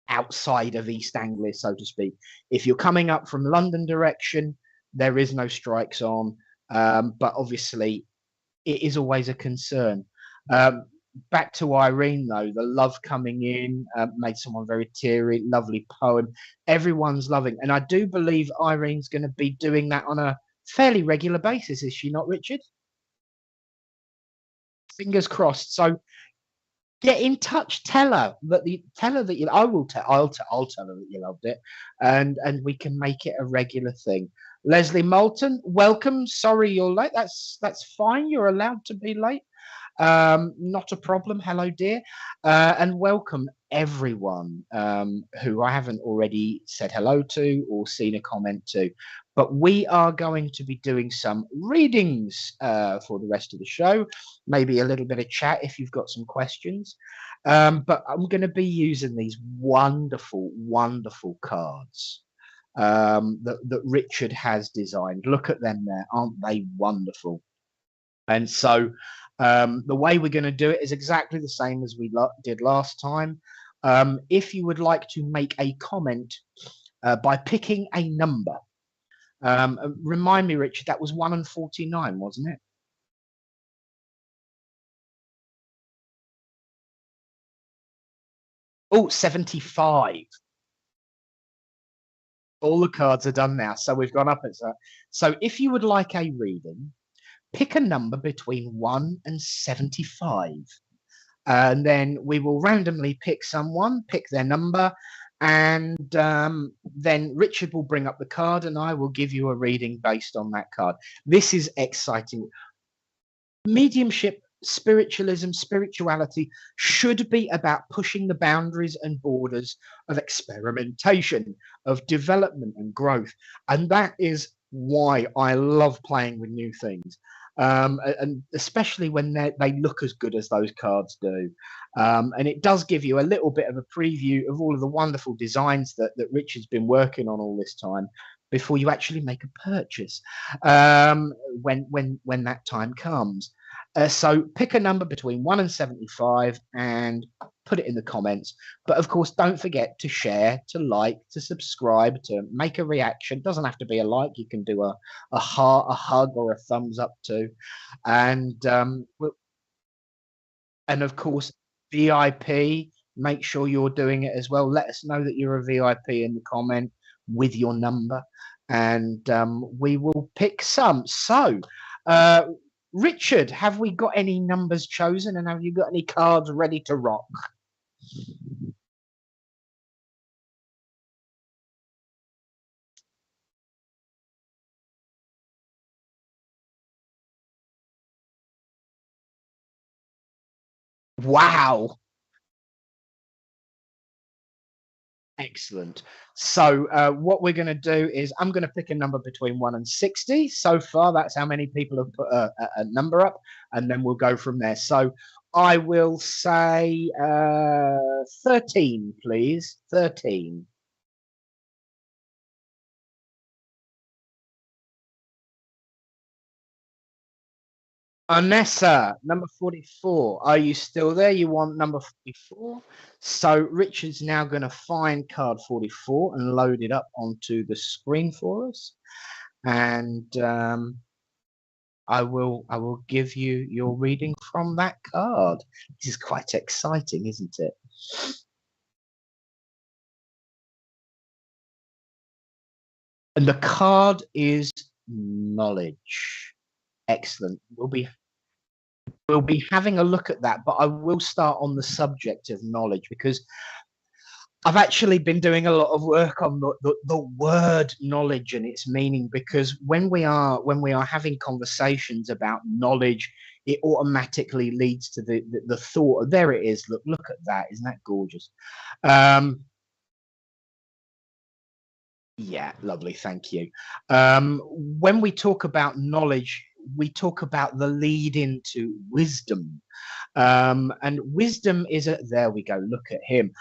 outside of East Anglia, so to speak. If you're coming up from London direction, there is no strikes on, but obviously it is always a concern. Back to Irene, though, the love coming in made someone very teary. Lovely poem. Everyone's loving. And I do believe Irene's going to be doing that on a fairly regular basis, is she not, Richard? Fingers crossed. So get in touch. Tell her that you. I'll tell her that you loved it, and we can make it a regular thing. Leslie Moulton, welcome. Sorry you're late. That's fine. You're allowed to be late. Not a problem. Hello, dear, and welcome everyone who I haven't already said hello to or seen a comment to. But we are going to be doing some readings for the rest of the show, maybe a little bit of chat if you've got some questions. But I'm going to be using these wonderful, wonderful cards that Richard has designed. Look at them there. Aren't they wonderful? And so the way we're going to do it is exactly the same as we did last time. If you would like to make a comment by picking a number, remind me, Richard, that was 1 and 49, wasn't it? Oh, 75. All the cards are done now, so we've gone up at that. So if you would like a reading, pick a number between 1 and 75. And then we will randomly pick someone, pick their number, and then Richard will bring up the card and I will give you a reading based on that card. This is exciting. Mediumship, spiritualism, spirituality should be about pushing the boundaries and borders of experimentation, of development and growth. And that is why I love playing with new things. And especially when they look as good as those cards do. And it does give you a little bit of a preview of all of the wonderful designs that Richard's been working on all this time before you actually make a purchase when that time comes. So pick a number between 1 and 75 and put it in the comments. But of course, don't forget to share, to like, to subscribe, to make a reaction. It doesn't have to be a like. You can do a heart, a hug, or a thumbs up too. And of course, VIP, make sure you're doing it as well. Let us know that you're a VIP in the comment with your number, and we will pick some. So, Richard, have we got any numbers chosen, and have you got any cards ready to rock? Wow. Excellent. So what we're going to do is I'm going to pick a number between 1 and 60. So far, that's how many people have put a number up, and then we'll go from there. So I will say 13, please. 13. Anessa, number 44. Are you still there? You want number 44? So Richard's now going to find card 44 and load it up onto the screen for us. And I will give you your reading from that card. This is quite exciting, isn't it? And the card is knowledge. Excellent. We'll be having a look at that, but I will start on the subject of knowledge because I've actually been doing a lot of work on the word knowledge and its meaning, because when we are having conversations about knowledge, it automatically leads to the thought. There it is. Look at that. Isn't that gorgeous? Yeah, lovely. Thank you. When we talk about knowledge, we talk about the lead into wisdom. And wisdom is there we go. Look at him.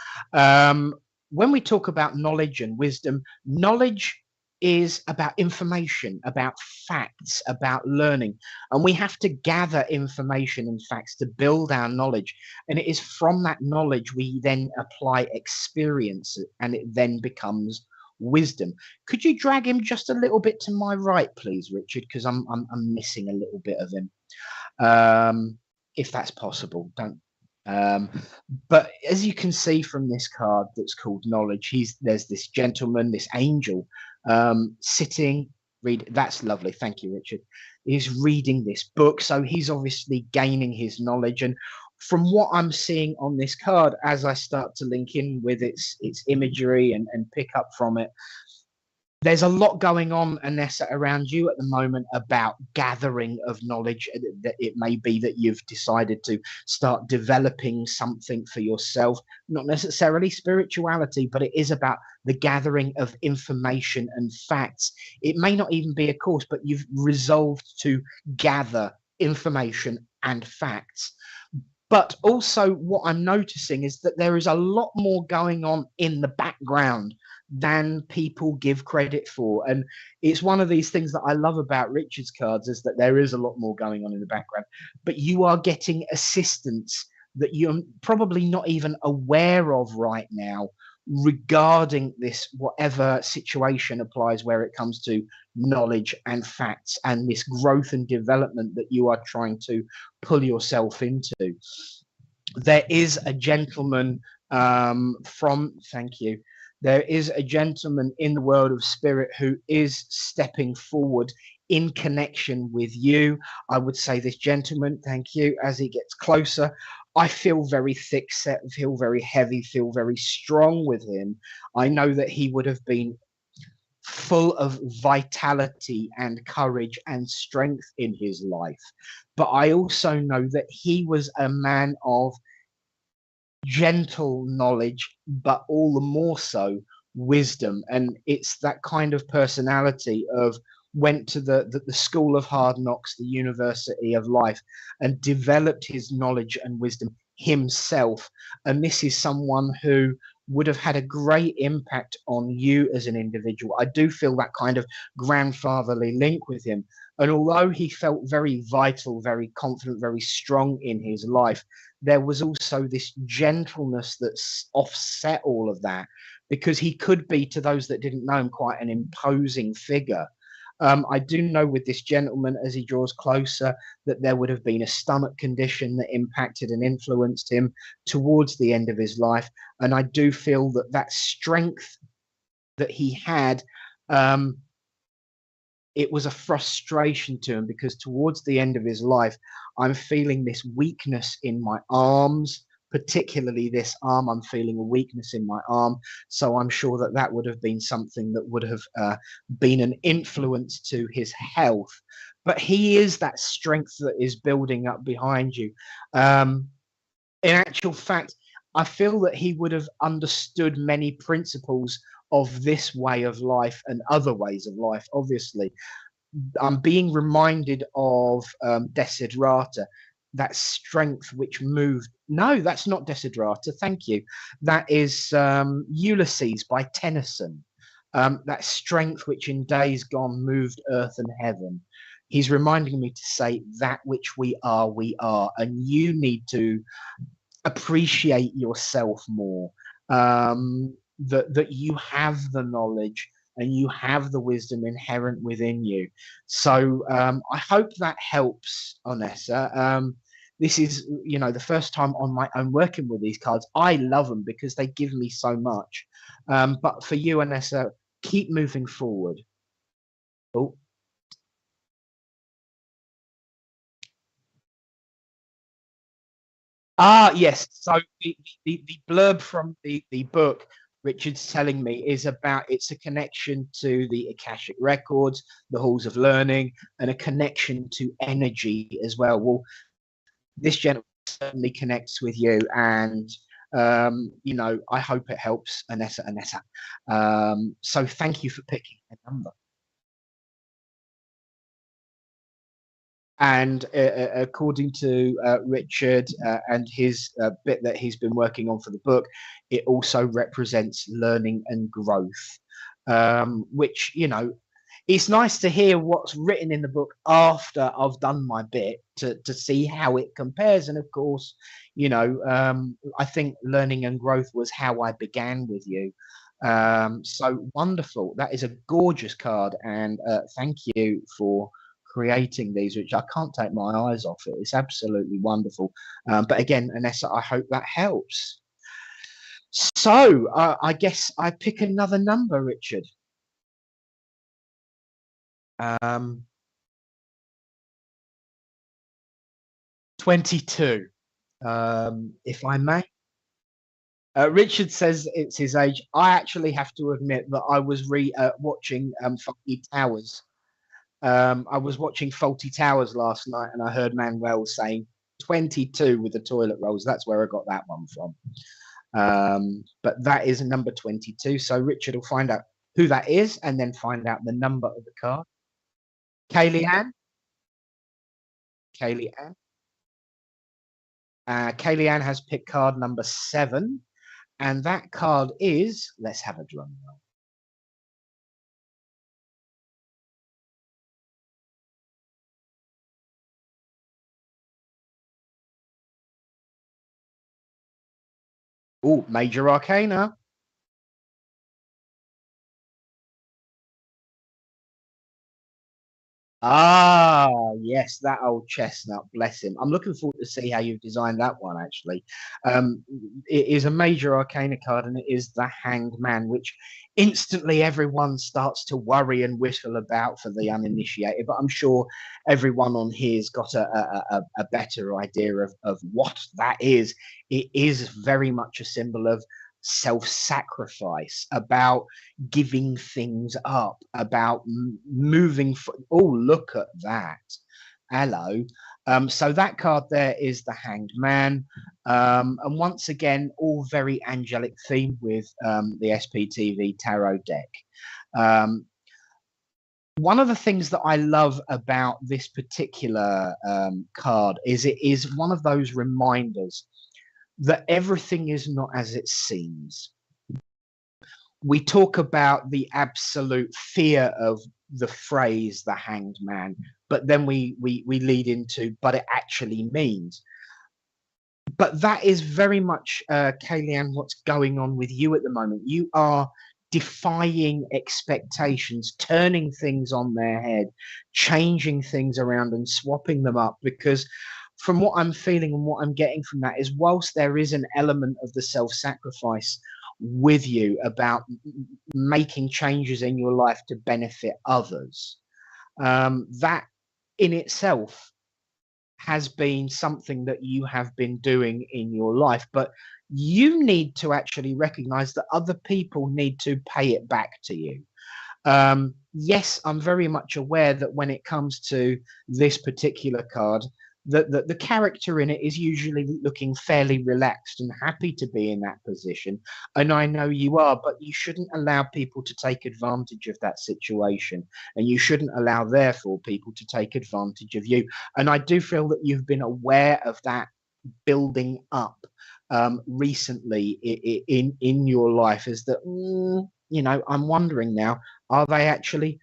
When we talk about knowledge and wisdom, knowledge is about information, about facts, about learning. And we have to gather information and facts to build our knowledge. And it is from that knowledge we then apply experience, and it then becomes wisdom. Could you drag him just a little bit to my right, please, Richard? Because I'm missing a little bit of him, if that's possible. Don't. But as you can see from this card that's called knowledge, there's this gentleman, this angel, sitting. That's lovely. Thank you, Richard. He's reading this book, so he's obviously gaining his knowledge. And from what I'm seeing on this card, as I start to link in with its imagery and pick up from it, there's a lot going on, Anessa, around you at the moment about gathering of knowledge. That it may be that you've decided to start developing something for yourself, not necessarily spirituality, but it is about the gathering of information and facts. It may not even be a course, but you've resolved to gather information and facts. But also what I'm noticing is that there is a lot more going on in the background than people give credit for. And it's one of these things that I love about Richard's cards, is that there is a lot more going on in the background, but you are getting assistance that you're probably not even aware of right now regarding this, whatever situation applies where it comes to knowledge and facts and this growth and development that you are trying to pull yourself into. There is a gentleman thank you. There is a gentleman in the world of spirit who is stepping forward in connection with you. I would say this gentleman, thank you, as he gets closer, I feel very thick set, feel very heavy, feel very strong with him. I know that he would have been full of vitality and courage and strength in his life. But I also know that he was a man of gentle knowledge, but all the more so wisdom. And it's that kind of personality of went to the school of hard knocks, the university of life, and developed his knowledge and wisdom himself. And this is someone who would have had a great impact on you as an individual. I do feel that kind of grandfatherly link with him. And although he felt very vital, very confident, very strong in his life, there was also this gentleness that offset all of that, because he could be, to those that didn't know him, quite an imposing figure. I do know with this gentleman, as he draws closer, that there would have been a stomach condition that impacted and influenced him towards the end of his life. And I do feel that that strength that he had, it was a frustration to him, because towards the end of his life, I'm feeling this weakness in my arms, particularly this arm. I'm feeling a weakness in my arm. So I'm sure that that would have been something that would have been an influence to his health. But he is that strength that is building up behind you. In actual fact, I feel that he would have understood many principles of this way of life and other ways of life, obviously. I'm being reminded of Desiderata, that strength which moved. No, that's not Desiderata. Thank you. That is Ulysses by Tennyson. That strength which in days gone moved earth and heaven. He's reminding me to say that which we are, and you need to appreciate yourself more. That you have the knowledge and you have the wisdom inherent within you. So I hope that helps, Onessa. This is, you know, the first time on my own working with these cards. I love them because they give me so much. But for you, Onessa, keep moving forward. Oh. Ah, yes. So the blurb from the book Richard's telling me is about, it's a connection to the Akashic records, the halls of learning, and a connection to energy as well. Well, this gentleman certainly connects with you, and you know, I hope it helps Anessa. So thank you for picking a number. And according to Richard and his bit that he's been working on for the book, it also represents learning and growth, which, you know, it's nice to hear what's written in the book after I've done my bit to see how it compares. And of course, you know, I think learning and growth was how I began with you. So wonderful. That is a gorgeous card. And thank you for creating these, which I can't take my eyes off it. It's absolutely wonderful. But again, Anessa, I hope that helps. So I guess I pick another number, Richard. 22. if I may. Richard says it's his age. I actually have to admit that I was watching Faulty Towers. I was watching Faulty Towers last night, and I heard Manuel saying 22 with the toilet rolls. That's where I got that one from. But that is number 22. So Richard will find out who that is, and then find out the number of the card. Kaylee Ann. Kaylee Ann. Kaylee Ann has picked card number 7, and that card is, let's have a drum roll. Oh, Major Arcana. Ah, yes, that old chestnut, bless him. I'm looking forward to see how you've designed that one, actually. It is a Major Arcana card, and it is the Hanged Man, which instantly everyone starts to worry and whistle about for the uninitiated. But I'm sure everyone on here's got a better idea of what that is. It is very much a symbol of self-sacrifice, about giving things up, about moving. Oh, look at that. Hello. So that card there is the Hanged Man. And once again, all very angelic themed with the SPTV tarot deck. One of the things that I love about this particular card is it is one of those reminders that everything is not as it seems. We talk about the absolute fear of the phrase the Hanged Man, but then we lead into but it actually means. But that is very much, Kaylee, what's going on with you at the moment. You are defying expectations, turning things on their head, changing things around and swapping them up, because from what I'm feeling and what I'm getting from that is, whilst there is an element of the self-sacrifice with you about making changes in your life to benefit others, that in itself has been something that you have been doing in your life, but you need to actually recognize that other people need to pay it back to you. Yes, I'm very much aware that when it comes to this particular card, the character in it is usually looking fairly relaxed and happy to be in that position. And I know you are, but you shouldn't allow people to take advantage of that situation. And you shouldn't allow, therefore, people to take advantage of you. And I do feel that you've been aware of that building up recently in your life, is that, you know, I'm wondering now, are they actually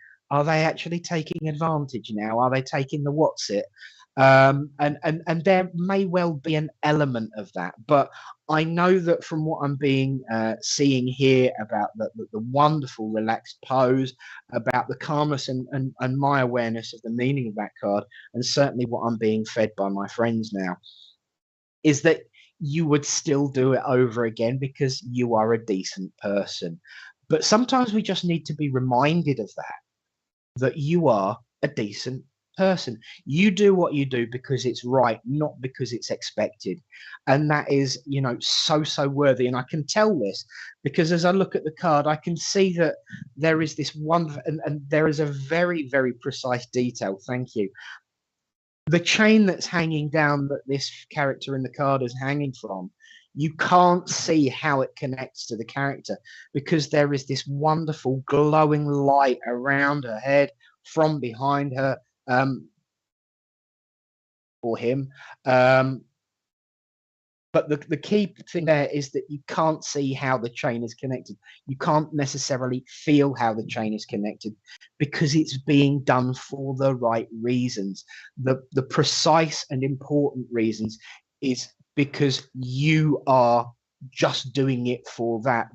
taking advantage now? Are they taking the what's it? And there may well be an element of that, but I know that from what I'm seeing here about the wonderful relaxed pose, about the calmness and my awareness of the meaning of that card, and certainly what I'm being fed by my friends now, is that you would still do it over again because you are a decent person. But sometimes we just need to be reminded of that you are a decent person. You do what you do because it's right, not because it's expected. And that is, you know, so worthy. And I can tell this because as I look at the card, I can see that there is this one, and there is a very, very precise detail. Thank you. The chain that's hanging down that this character in the card is hanging from, you can't see how it connects to the character because there is this wonderful glowing light around her head from behind her, or him. But the key thing there is that you can't see how the chain is connected. You can't necessarily feel how the chain is connected because it's being done for the right reasons. The precise and important reasons is because you are just doing it for that.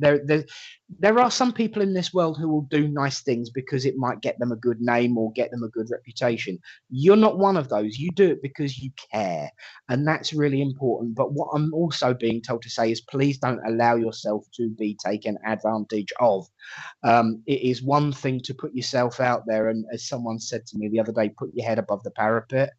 There are some people in this world who will do nice things because it might get them a good name or get them a good reputation. You're not one of those. You do it because you care, and that's really important. But what I'm also being told to say is, please don't allow yourself to be taken advantage of. It is one thing to put yourself out there, and as someone said to me the other day, put your head above the parapet.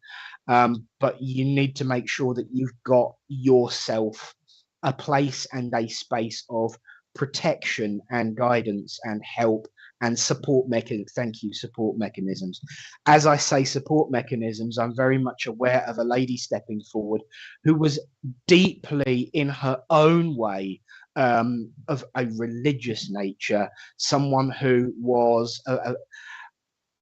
but you need to make sure that you've got yourself a place and a space of protection and guidance and help and support mechanisms. As I say support mechanisms, I'm very much aware of a lady stepping forward who was deeply, in her own way, of a religious nature, someone who was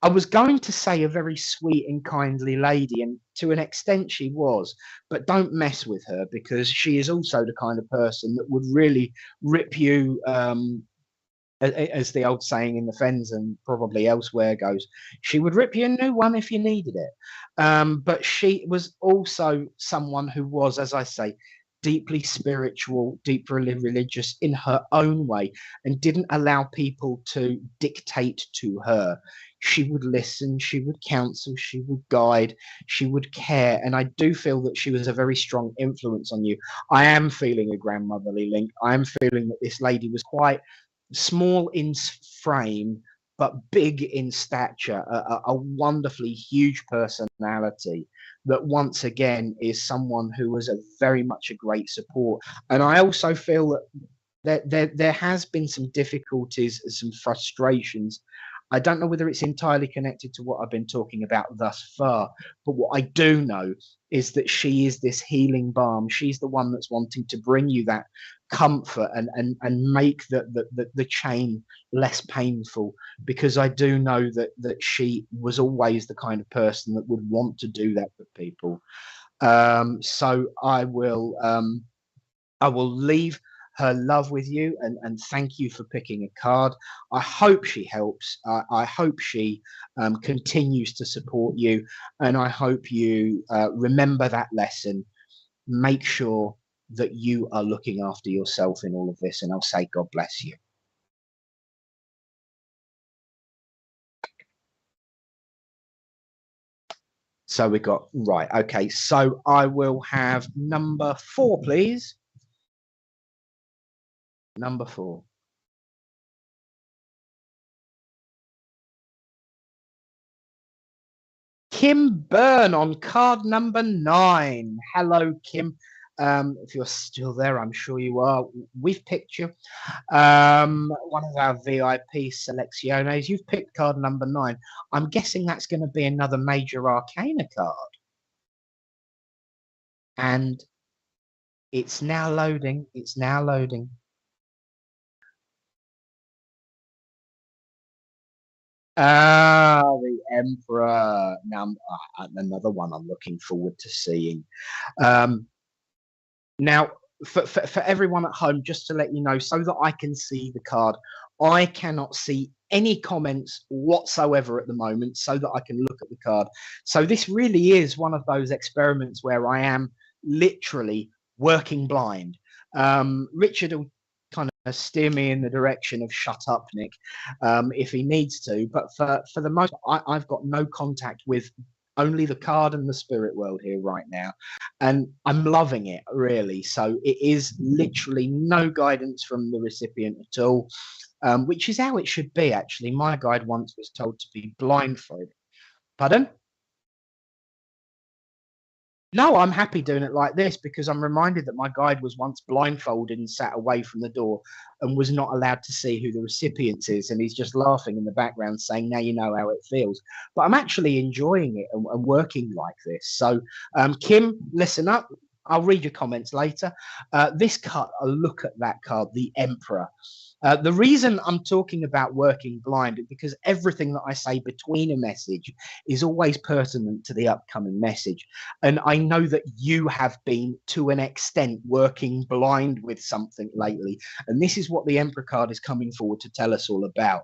I was going to say a very sweet and kindly lady, and to an extent she was, but don't mess with her, because she is also the kind of person that would really rip you, as the old saying in the Fens and probably elsewhere goes, she would rip you a new one if you needed it. But she was also someone who was, as I say, deeply spiritual, deeply religious in her own way, and didn't allow people to dictate to her. She would listen, she would counsel, she would guide, she would care. And I do feel that she was a very strong influence on you. I am feeling a grandmotherly link. I am feeling that this lady was quite small in frame, but big in stature, a wonderfully huge personality that once again is someone who was a very much a great support. And I also feel that there has been some difficulties, some frustrations. I don't know whether it's entirely connected to what I've been talking about thus far, but what I do know is that she is this healing balm. She's the one that's wanting to bring you that comfort and make the chain less painful, because I do know that she was always the kind of person that would want to do that for people. So I will leave her love with you, and thank you for picking a card. I hope she helps. I hope she continues to support you, and I hope you remember that lesson. Make sure that you are looking after yourself in all of this, and I'll say God bless you. So we got, right, okay, so I will have number 4, please. Number 4. Kim Byrne on card number 9. Hello, Kim. If you're still there, I'm sure you are. We've picked you. One of our VIP selecciones. You've picked card number 9. I'm guessing that's going to be another major arcana card. And it's now loading. It's now loading. The Emperor. Now, another one I'm looking forward to seeing. Now, for everyone at home, just to let you know, so that I can see the card, I cannot see any comments whatsoever at the moment, so that I can look at the card. So this really is one of those experiments where I am literally working blind. Richard will kind of steer me in the direction of shut up, Nick, if he needs to. But for the most, I've got no contact with only the card and the spirit world here right now, and I'm loving it, really. So it is literally no guidance from the recipient at all, which is how it should be, actually. My guide once was told to be blindfolded. Pardon? No, I'm happy doing it like this, because I'm reminded that my guide was once blindfolded and sat away from the door and was not allowed to see who the recipient is. And he's just laughing in the background saying, now you know how it feels. But I'm actually enjoying it and working like this. So, Kim, listen up. I'll read your comments later. This card, a look at that card, the Emperor. The reason I'm talking about working blind is because everything that I say between a message is always pertinent to the upcoming message. And I know that you have been, to an extent, working blind with something lately. And this is what the Emperor card is coming forward to tell us all about.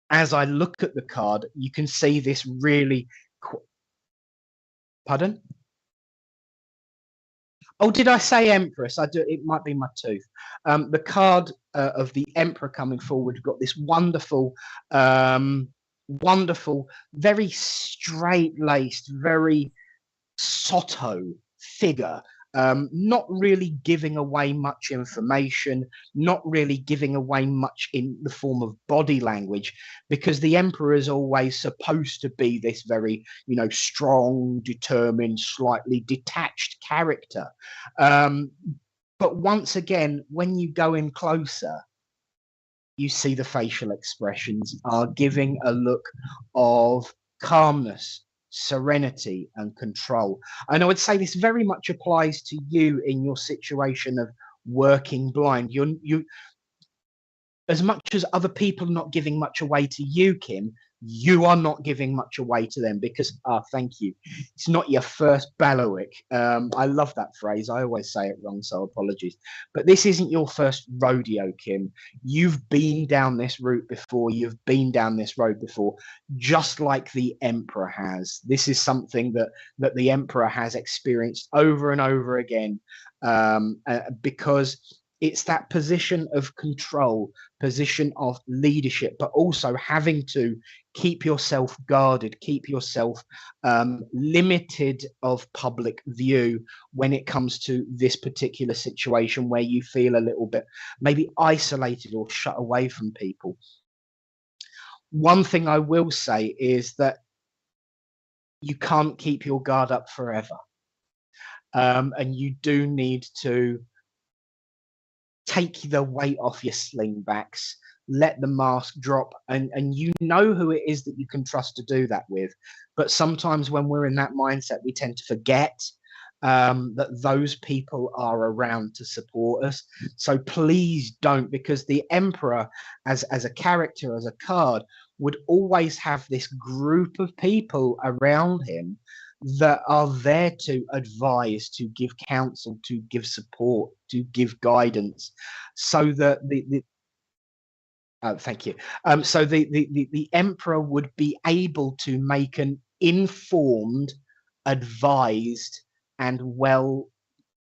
As I look at the card, you can see this really... Pardon? Oh, did I say Empress? I do. It might be my tooth. The card of the Emperor coming forward got this wonderful, wonderful, very straight-laced, very Soto figure not really giving away much information, not really giving away much in the form of body language, because the emperor is always supposed to be this very, strong, determined, slightly detached character. But once again, when you go in closer, you see the facial expressions are giving a look of calmness, serenity, and control. And I would say this very much applies to you in your situation of working blind. You, as much as other people are not giving much away to you, Kim, you are not giving much away to them, because thank you, it's not your first bailiwick. I love that phrase. I always say it wrong, so apologies, but this isn't your first rodeo, Kim. You've been down this route before, you've been down this road before, just like the emperor has. This is something that the emperor has experienced over and over again, because it's that position of control, position of leadership, but also having to keep yourself guarded, keep yourself limited of public view when it comes to this particular situation where you feel a little bit maybe isolated or shut away from people. One thing I will say is that you can't keep your guard up forever. And you do need to take the weight off your slingbacks, let the mask drop, and you know who it is that you can trust to do that with. But sometimes when we're in that mindset, we tend to forget that those people are around to support us. So please don't, because the emperor as a character, as a card, would always have this group of people around him that are there to advise, to give counsel, to give support, to give guidance, so that thank you. So the emperor would be able to make an informed, advised, and well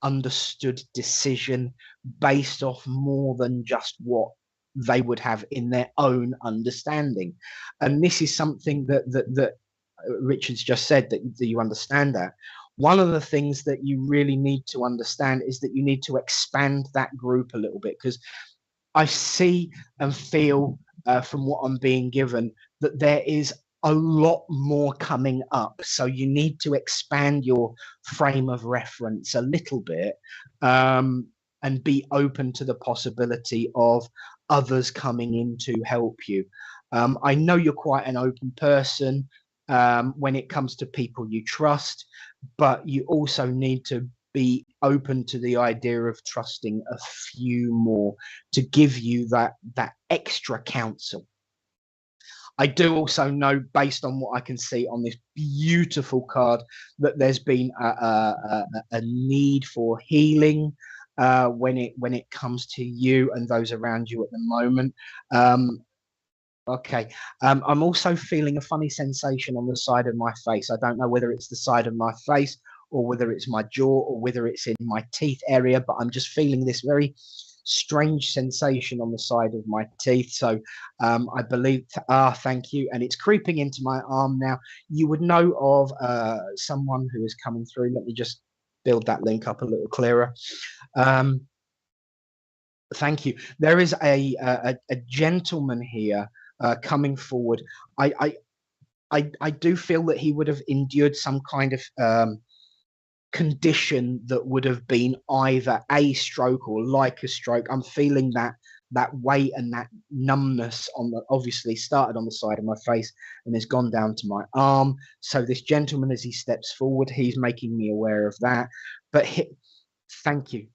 understood decision based off more than just what they would have in their own understanding. And this is something that Richard's just said, that you understand that. One of the things that you really need to understand is that you need to expand that group a little bit, because I see and feel from what I'm being given that there is a lot more coming up. So you need to expand your frame of reference a little bit, and be open to the possibility of others coming in to help you. I know you're quite an open person when it comes to people you trust, but you also need to be open to the idea of trusting a few more to give you that extra counsel. I do also know, based on what I can see on this beautiful card, that there's been a need for healing when it comes to you and those around you at the moment. Okay. I'm also feeling a funny sensation on the side of my face. I don't know whether it's the side of my face or whether it's my jaw or whether it's in my teeth area, but I'm just feeling this very strange sensation on the side of my teeth. So I believe, thank you. And it's creeping into my arm now. You would know of someone who is coming through. Let me just build that link up a little clearer. Thank you. There is a gentleman here coming forward. I do feel that he would have endured some kind of condition that would have been either a stroke or like a stroke. I'm feeling that weight and that numbness obviously started on the side of my face and has gone down to my arm. So this gentleman, as he steps forward, he's making me aware of that. But thank you.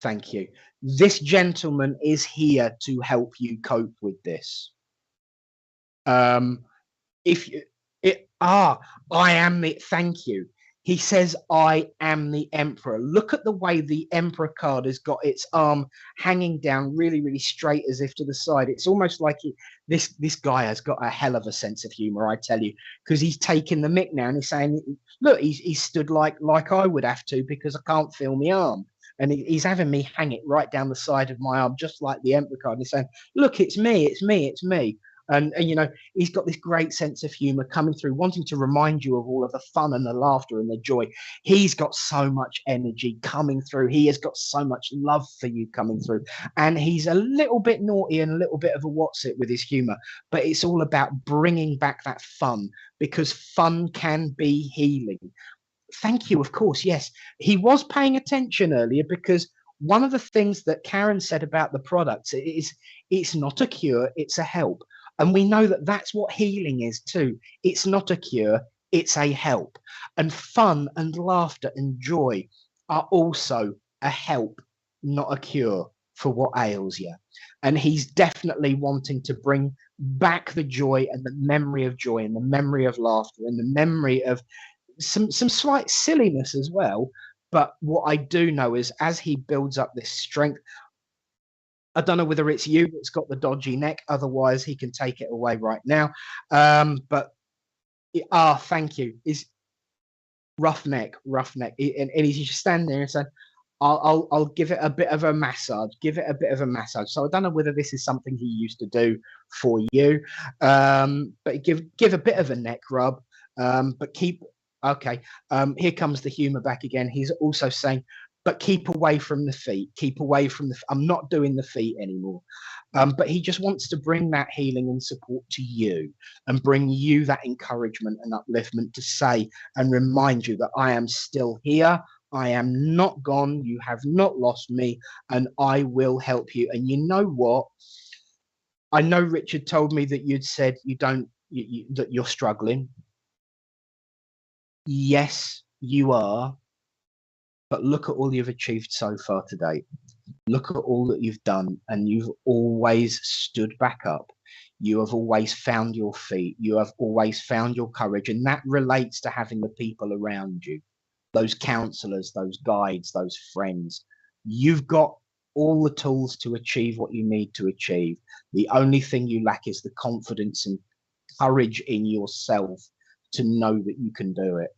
Thank you. This gentleman is here to help you cope with this. If you, I am the, thank you. He says, I am the emperor. Look at the way the emperor card has got its arm hanging down really, really straight as if to the side. It's almost like this guy has got a hell of a sense of humor, I tell you, because he's taking the mick now and he's saying, look, he's stood like I would have to, because I can't feel my arm. And he's having me hang it right down the side of my arm, just like the emperor card. And he's saying, look, it's me, it's me, it's me. And you know, he's got this great sense of humor coming through, wanting to remind you of all of the fun and the laughter and the joy. He's got so much energy coming through. He has got so much love for you coming through. And he's a little bit naughty and a little bit of a what's it with his humor, but it's all about bringing back that fun, because fun can be healing. Thank you, of course. Yes, he was paying attention earlier, because one of the things that Karin said about the products is it's not a cure, it's a help. And we know that that's what healing is too. It's not a cure, it's a help. And fun and laughter and joy are also a help, not a cure for what ails you. And he's definitely wanting to bring back the joy and the memory of joy and the memory of laughter and the memory of some slight silliness as well. But what I do know is, as he builds up this strength, I don't know whether it's you that's got the dodgy neck, otherwise he can take it away right now. But thank you. Is rough neck. And he's just standing there and saying, I'll give it a bit of a massage. So I don't know whether this is something he used to do for you, but give a bit of a neck rub. But keep okay. Here comes the humor back again. He's also saying, but keep away from the feet. Keep away from the. I'm not doing the feet anymore. But he just wants to bring that healing and support to you, and bring you that encouragement and upliftment to say and remind you that I am still here. I am not gone. You have not lost me, and I will help you. And you know what? I know Richard told me that you'd said that you're struggling. Yes, you are. But look at all you've achieved so far today. Look at all that you've done, and you've always stood back up. You have always found your feet. You have always found your courage, and that relates to having the people around you, those counselors, those guides, those friends. You've got all the tools to achieve what you need to achieve. The only thing you lack is the confidence and courage in yourself to know that you can do it.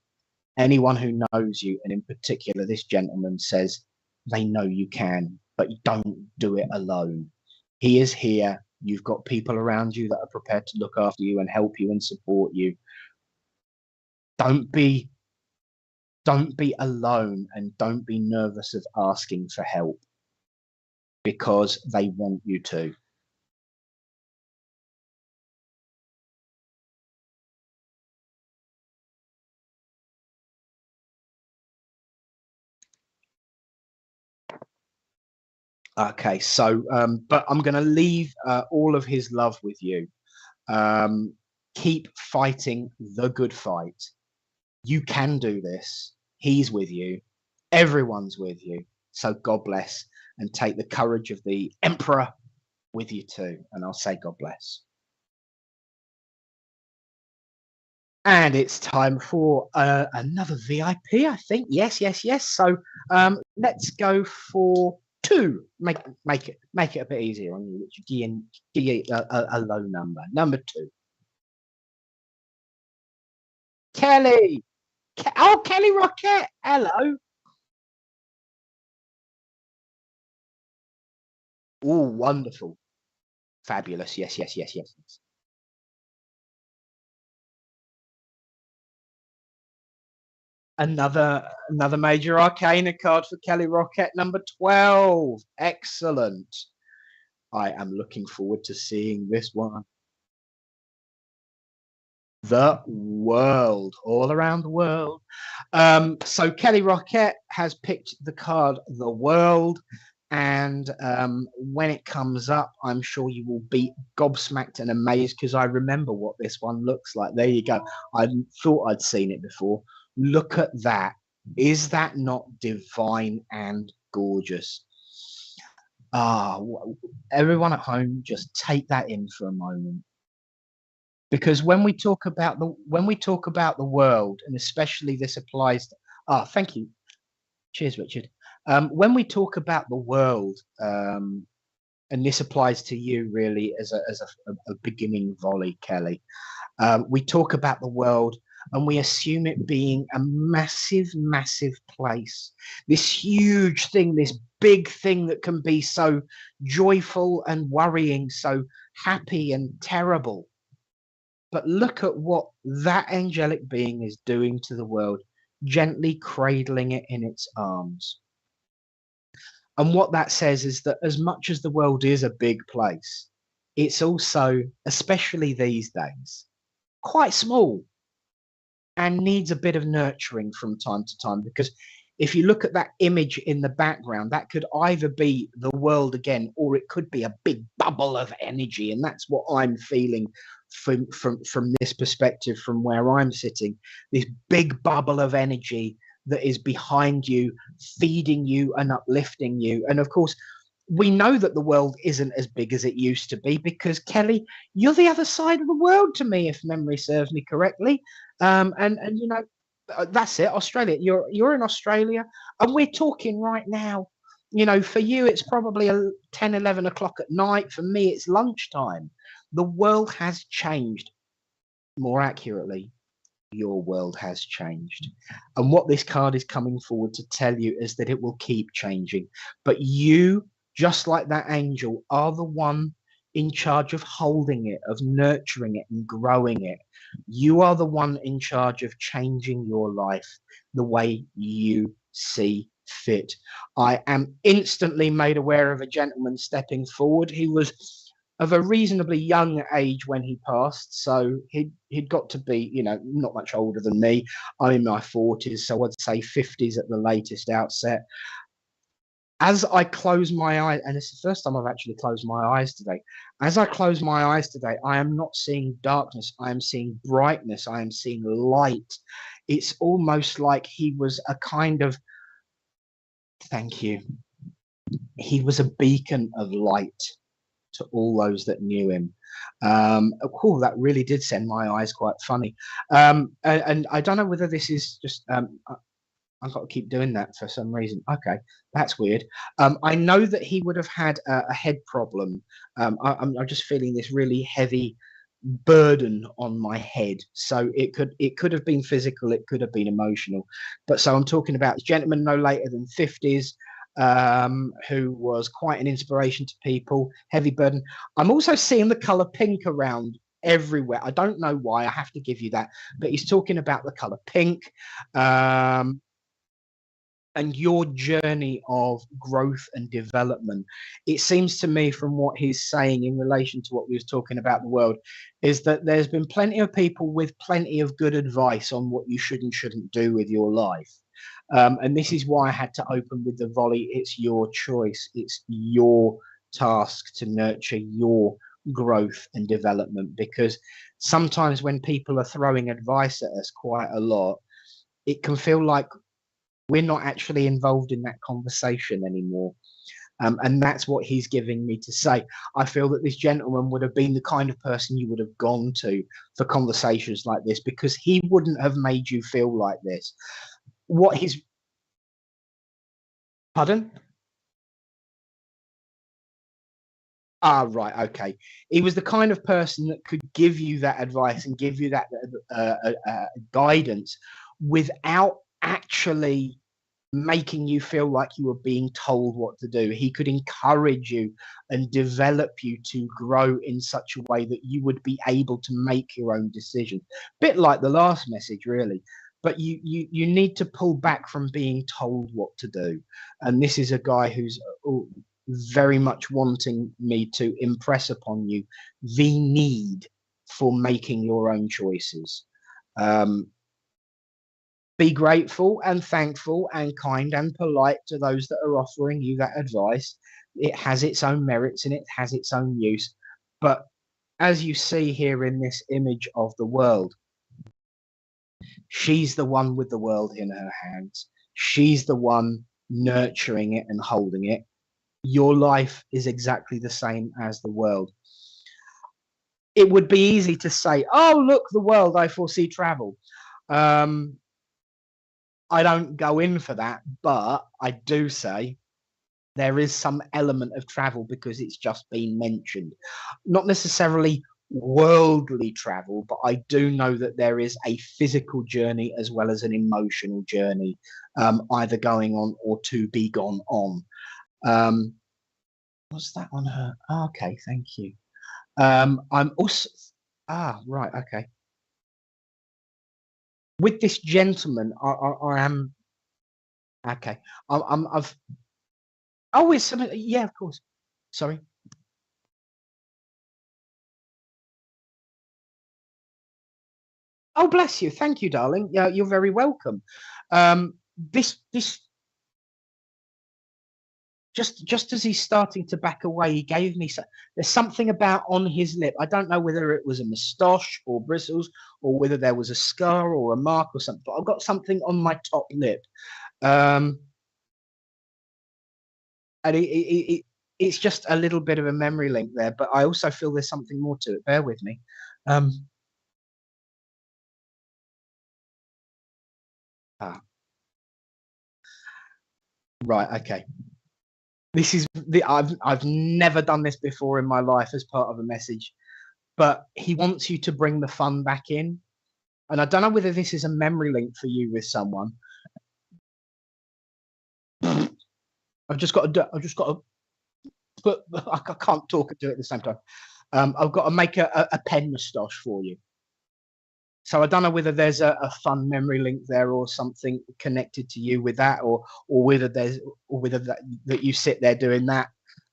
Anyone who knows you, and in particular this gentleman, says they know you can, but don't do it alone. He is here. You've got people around you that are prepared to look after you and help you and support you. Don't be alone, and don't be nervous of asking for help, because they want you to. Okay, so but I'm going to leave all of his love with you. Keep fighting the good fight. You can do this. He's with you. Everyone's with you. So God bless, and take the courage of the Emperor with you too. And I'll say God bless. And it's time for another VIP, I think. Yes. So let's go for two. Make it a bit easier on you, Richard. Give you a low number. Number 2. Kelly. Kelly Rocket. Hello. Oh, wonderful. Fabulous. Yes. Another major arcana card for Kelly Rocket, number 12. Excellent. I am looking forward to seeing this one. The world, all around the world. So Kelly Rocket has picked the card The World, and when it comes up, I'm sure you will be gobsmacked and amazed, because I remember what this one looks like. There you go. I thought I'd seen it before. Look at that. Is that not divine and gorgeous? Everyone at home, just take that in for a moment. Because when we talk about the world, and especially this applies to, thank you. Cheers, Richard. When we talk about the world, and this applies to you really as a beginning volley, Kelly, we talk about the world, and we assume it being a massive place, this huge thing, this big thing that can be so joyful and worrying, so happy and terrible. But look at what that angelic being is doing to the world, gently cradling it in its arms. And what that says is that as much as the world is a big place, it's also, especially these days, quite small and needs a bit of nurturing from time to time. Because if you look at that image in the background, that could either be the world again, or it could be a big bubble of energy. And that's what I'm feeling from this perspective, from where I'm sitting, this big bubble of energy that is behind you, feeding you and uplifting you. And of course, we know that the world isn't as big as it used to be, because Kelly, you're the other side of the world to me, if memory serves me correctly. And you know, that's it, Australia. You're in Australia, and we're talking right now. You know, for you, it's probably 10, 11 o'clock at night. For me, it's lunchtime. The world has changed. More accurately, your world has changed. And what this card is coming forward to tell you is that it will keep changing. But you, just like that angel, are the one in charge of holding it, of nurturing it and growing it. You are the one in charge of changing your life the way you see fit. I am instantly made aware of a gentleman stepping forward. He was of a reasonably young age when he passed, so he'd got to be, you know, not much older than me. I'm in my 40s, so I'd say 50s at the latest outset. As I close my eyes, and it's the first time I've actually closed my eyes today. As I close my eyes today, I am not seeing darkness. I am seeing brightness. I am seeing light. It's almost like he was a kind of, thank you, he was a beacon of light to all those that knew him. Cool, that really did send my eyes quite funny. And I don't know whether this is just, I've got to keep doing that for some reason. Okay, that's weird. I know that he would have had a head problem. I'm just feeling this really heavy burden on my head. So it could have been physical, it could have been emotional. But so I'm talking about this gentleman, no later than 50s, who was quite an inspiration to people, heavy burden. I'm also seeing the color pink around everywhere. I don't know why, I have to give you that, but he's talking about the color pink. And your journey of growth and development. It seems to me, from what he's saying in relation to what we was talking about the world, is that there's been plenty of people with plenty of good advice on what you should and shouldn't do with your life. And this is why I had to open with the volley. It's your choice. It's your task to nurture your growth and development, because sometimes when people are throwing advice at us quite a lot, it can feel like we're not actually involved in that conversation anymore. And that's what he's giving me to say. I feel that this gentleman would have been the kind of person you would have gone to for conversations like this, because he wouldn't have made you feel like this. What he's... Pardon? Ah, right, okay. He was the kind of person that could give you that advice and give you that guidance without actually making you feel like you were being told what to do. He could encourage you and develop you to grow in such a way that you would be able to make your own decisions. Bit like the last message, really. But you need to pull back from being told what to do. And this is a guy who's very much wanting me to impress upon you the need for making your own choices. Be grateful and thankful and kind and polite to those that are offering you that advice. It has its own merits and it has its own use. But as you see here in this image of the world, she's the one with the world in her hands. She's the one nurturing it and holding it. Your life is exactly the same as the world. It would be easy to say, oh, look, the world, I foresee travel. I don't go in for that, but I do say there is some element of travel because it's just been mentioned. Not necessarily worldly travel, but I do know that there is a physical journey as well as an emotional journey, either going on or to be gone on. What's that on her? Oh, okay, thank you. I'm also right, okay. With this gentleman, I am okay. I've oh, it's something. Yeah, of course. Sorry. Oh, bless you. Thank you, darling. Yeah, you're very welcome. This just as he's starting to back away, he gave me there's something about on his lip. I don't know whether it was a moustache or bristles or whether there was a scar or a mark or something, but I've got something on my top lip. Um, and it's just a little bit of a memory link there, but I also feel there's something more to it. Bear with me. Right, okay. This is I've never done this before in my life as part of a message, but he wants you to bring the fun back in. And I don't know whether this is a memory link for you with someone. I've just got to, but I can't talk and do it at the same time. I've got to make a pen moustache for you. So I don't know whether there's a fun memory link there or something connected to you with that, or whether that you sit there doing that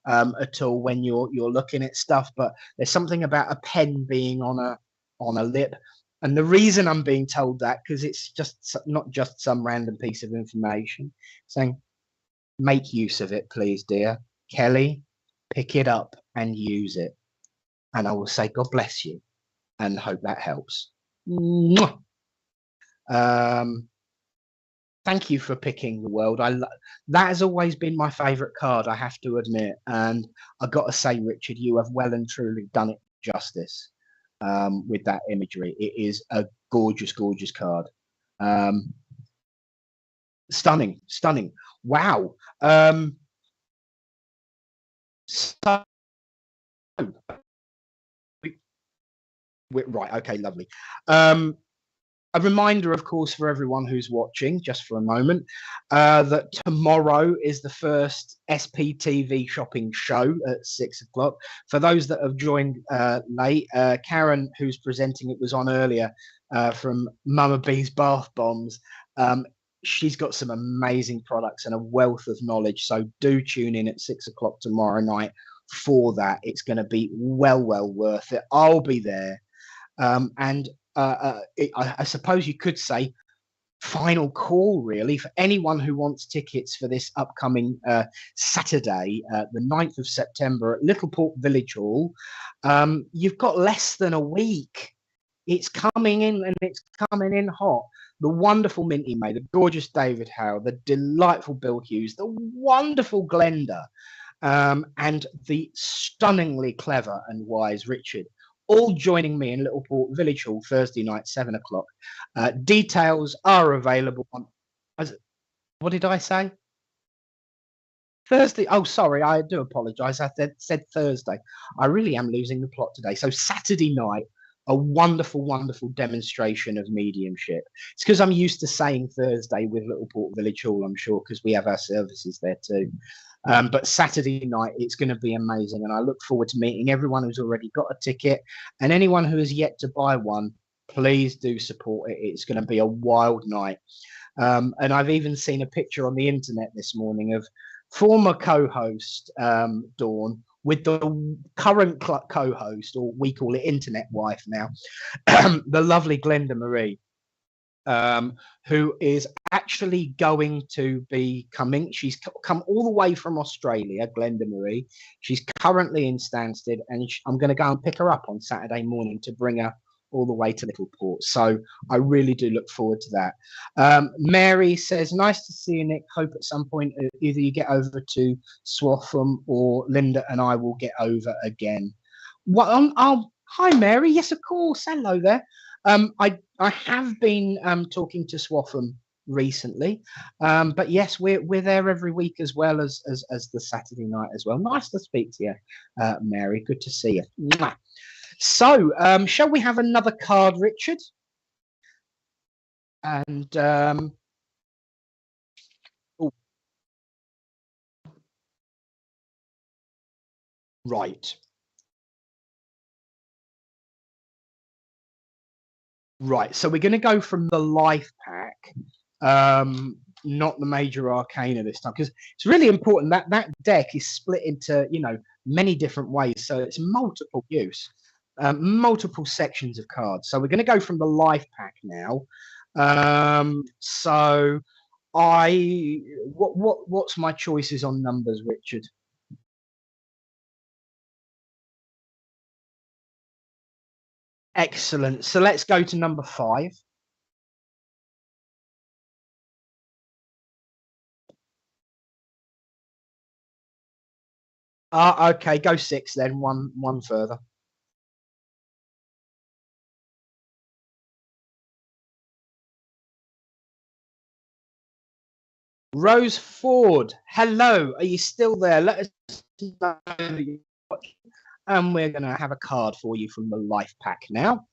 at all when you're looking at stuff. But there's something about a pen being on a lip, and the reason I'm being told that because it's just not just some random piece of information saying make use of it, please, dear Kelly. Pick it up and use it, and I will say God bless you and hope that helps. Mwah. Thank you for picking the world. That has always been my favourite card, I have to admit. And I've got to say, Richard, you have well and truly done it justice with that imagery. It is a gorgeous, gorgeous card. Stunning, stunning. Wow. So, right, okay, lovely. A reminder, of course, for everyone who's watching, just for a moment, that tomorrow is the first SPTV shopping show at 6 o'clock. For those that have joined late, Karin, who's presenting it, was on earlier from Mumma B's Bath Bombs. She's got some amazing products and a wealth of knowledge. So do tune in at 6 o'clock tomorrow night for that. It's going to be well worth it. I'll be there. I suppose you could say final call really for anyone who wants tickets for this upcoming Saturday, the 9th of September at Littleport Village Hall. You've got less than a week. It's coming in and it's coming in hot. The wonderful Minty May, the gorgeous David Howe, the delightful Bill Hughes, the wonderful Glenda, and the stunningly clever and wise Richard, all joining me in Littleport Village Hall Thursday night, 7 o'clock. Details are available on. What did I say? Thursday. Oh, sorry, I do apologise. I said Thursday. I really am losing the plot today. So Saturday night, a wonderful demonstration of mediumship. It's because I'm used to saying Thursday with Littleport Village Hall, I'm sure, because we have our services there too. But Saturday night, it's going to be amazing. And I look forward to meeting everyone who's already got a ticket and anyone who has yet to buy one. Please do support it. It's going to be a wild night. And I've even seen a picture on the internet this morning of former co-host Dawn with the current co-host, or we call it internet wife now, the lovely Glenda Marie. Who is actually going to be coming. She's come all the way from Australia, Glenda Marie. She's currently in Stansted, and I'm going to go and pick her up on Saturday morning to bring her all the way to Littleport. So I really do look forward to that. Mary says, nice to see you, Nick. Hope at some point either you get over to Swaffham or Linda and I will get over again. Hi, Mary. Yes, of course. Hello there. I have been talking to Swaffham recently, but yes, we're there every week as well as the Saturday night as well. Nice to speak to you, Mary. Good to see you. Mwah. So, shall we have another card, Richard? And right. Right, so we're going to go from the life pack, not the major arcana this time, because it's really important that that deck is split into, you know, many different ways, so it's multiple use, multiple sections of cards. So we're going to go from the life pack now. So what's my choices on numbers, Richard? Excellent. So let's go to number 5. Okay, go 6 then, one further. Rose Ford, hello, are you still there? Let us know that you're watching, and we're going to have a card for you from the life pack now.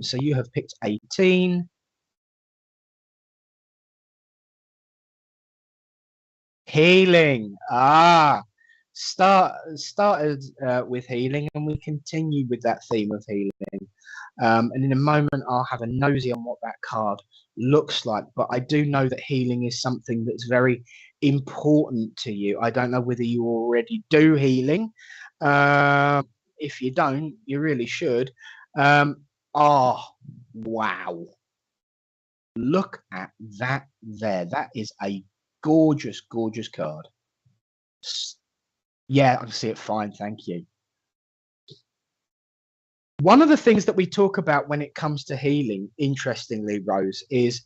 So you have picked 18. Healing. Started with healing, and we continue with that theme of healing. And in a moment, I'll have a nosy on what that card looks like. But I do know that healing is something that's very important to you. I don't know whether you already do healing. If you don't, you really should. Wow. Look at that there. That is a gorgeous, gorgeous card. Yeah, I can see it fine. Thank you. One of the things that we talk about when it comes to healing, interestingly, Rose, is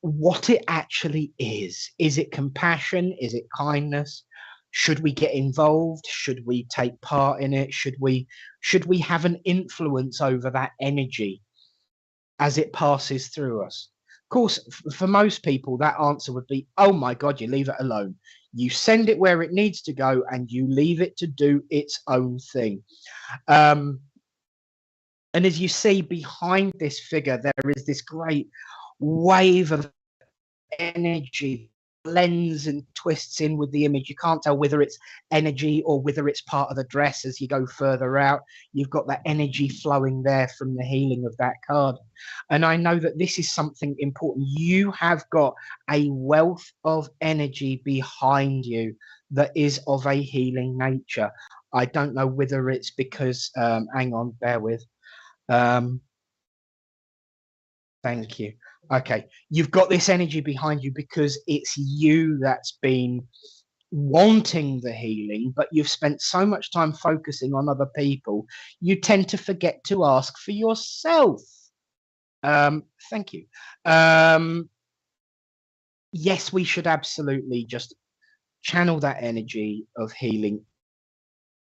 what it actually is. Is it compassion? Is it kindness? Should we get involved? Should we take part in it? Should we have an influence over that energy as it passes through us? Of course, for most people, that answer would be, oh my God, you leave it alone. You send it where it needs to go and you leave it to do its own thing. And as you see behind this figure, there is this great wave of energy blends and twists in with the image. You can't tell whether it's energy or whether it's part of the dress as you go further out. You've got that energy flowing there from the healing of that card. And I know that this is something important. You have got a wealth of energy behind you that is of a healing nature. I don't know whether it's because, hang on, bear with. Thank you. Okay, you've got this energy behind you because it's you that's been wanting the healing, but you've spent so much time focusing on other people, you tend to forget to ask for yourself. Thank you. Yes, we should absolutely just channel that energy of healing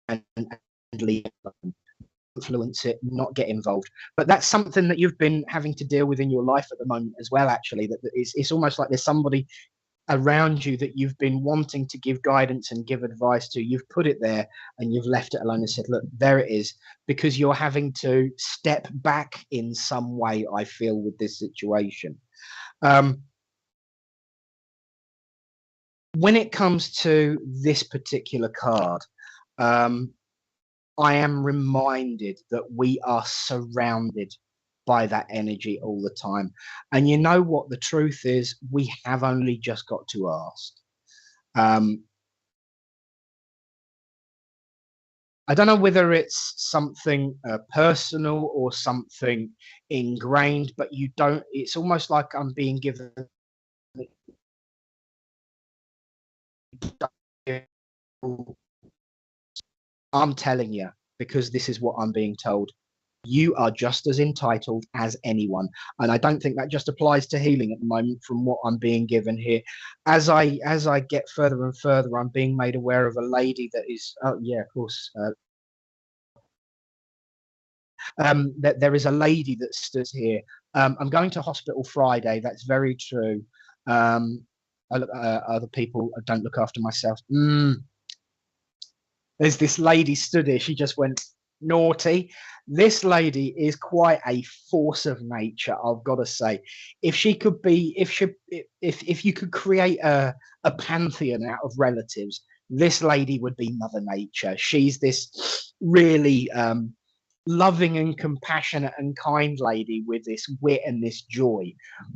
and leave it, influence it, not get involved. But that's something that you've been having to deal with in your life at the moment as well, actually. That it's almost like there's somebody around you that you've been wanting to give guidance and give advice to. You've put it there and you've left it alone and said, look, there it is, because you're having to step back in some way, I feel, with this situation. When it comes to this particular card, I am reminded that we are surrounded by that energy all the time. And you know what the truth is? We have only just got to ask. I don't know whether it's something personal or something ingrained, but you don't, it's almost like I'm being given. I'm telling you, because this is what I'm being told. You are just as entitled as anyone. And I don't think that just applies to healing at the moment from what I'm being given here. As I get further and further, I'm being made aware of a lady that is, oh yeah, of course, that there is a lady that stood here. I'm going to hospital Friday. That's very true. Other people don't look after myself. There's this lady stood here. She just went naughty. This lady is quite a force of nature, I've got to say. If she could be, if you could create a pantheon out of relatives, this lady would be Mother Nature. She's this really loving and compassionate and kind lady with this wit and this joy,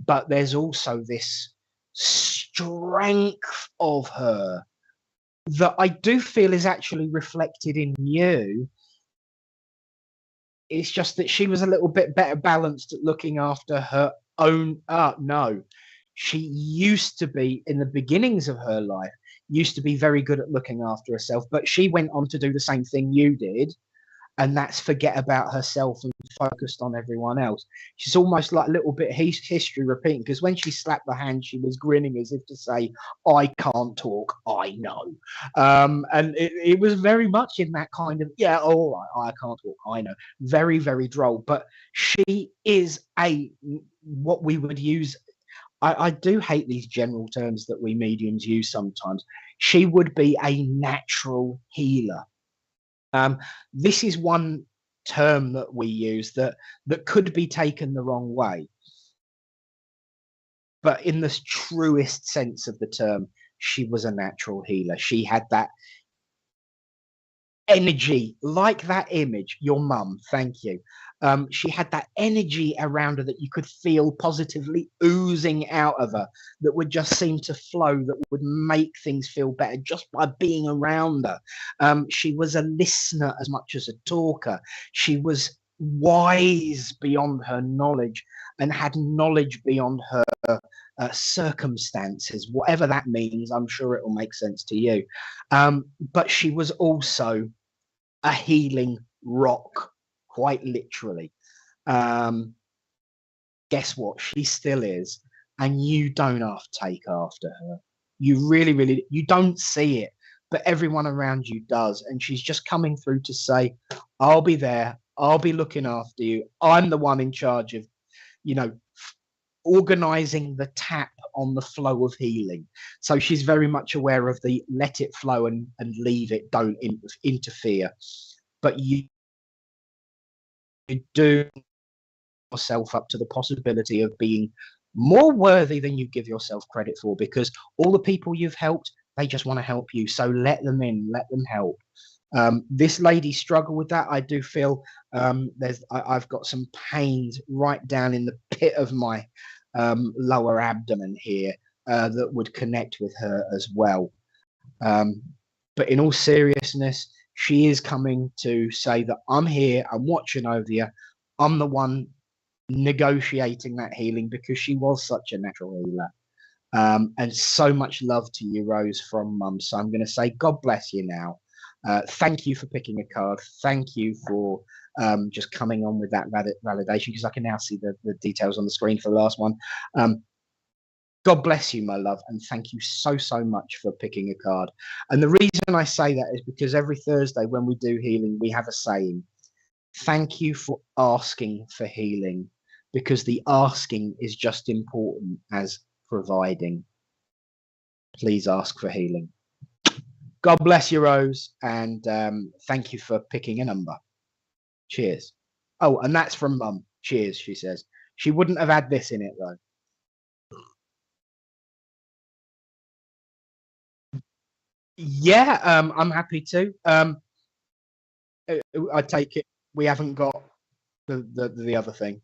but there's also this strength of her that I do feel is actually reflected in you. It's just that she was a little bit better balanced at looking after her own. No, she used to be, in the beginnings of her life, used to be very good at looking after herself, but she went on to do the same thing you did, and that's forget about herself and focused on everyone else. She's almost like a little bit history repeating, because when she slapped the hand, she was grinning as if to say, I can't talk, I know. And it was very much in that kind of, yeah, all right, I can't talk, I know. Very, very droll. But she is what we would use. I do hate these general terms that we mediums use sometimes. She would be a natural healer. This is one term that we use that could be taken the wrong way, but in the truest sense of the term, she was a natural healer. She had that energy, like that image, your mum, thank you. She had that energy around her that you could feel positively oozing out of her, that would just seem to flow, that would make things feel better just by being around her. She was a listener as much as a talker. She was wise beyond her knowledge and had knowledge beyond her circumstances, whatever that means. I'm sure it will make sense to you. But she was also a healing rock, quite literally. Guess what? She still is, and you don't have to take after her. You really, really, you don't see it, but everyone around you does. And she's just coming through to say, I'll be there. I'll be looking after you. I'm the one in charge of, organizing the tap on the flow of healing. So she's very much aware of the let it flow and leave it, don't interfere. But you do yourself up to the possibility of being more worthy than you give yourself credit for, because all the people you've helped, they just want to help you. So let them in, let them help. This lady struggled with that. I do feel I've got some pains right down in the pit of my lower abdomen here that would connect with her as well. But in all seriousness, she is coming to say that I'm here, I'm watching over you, I'm the one negotiating that healing, because she was such a natural healer. And so much love to you, Rose, from Mum. So I'm going to say, God bless you now. Thank you for picking a card. Thank you for just coming on with that validation, because I can now see the details on the screen for the last one. God bless you, my love, and thank you so, so much for picking a card. And the reason I say that is because every Thursday when we do healing, we have a saying. Thank you for asking for healing, because the asking is just important as providing. Please ask for healing. God bless you, Rose, and thank you for picking a number. Cheers. Oh, and that's from Mum. Cheers, she says. She wouldn't have had this in it, though. Yeah, I'm happy to. I take it we haven't got the other thing.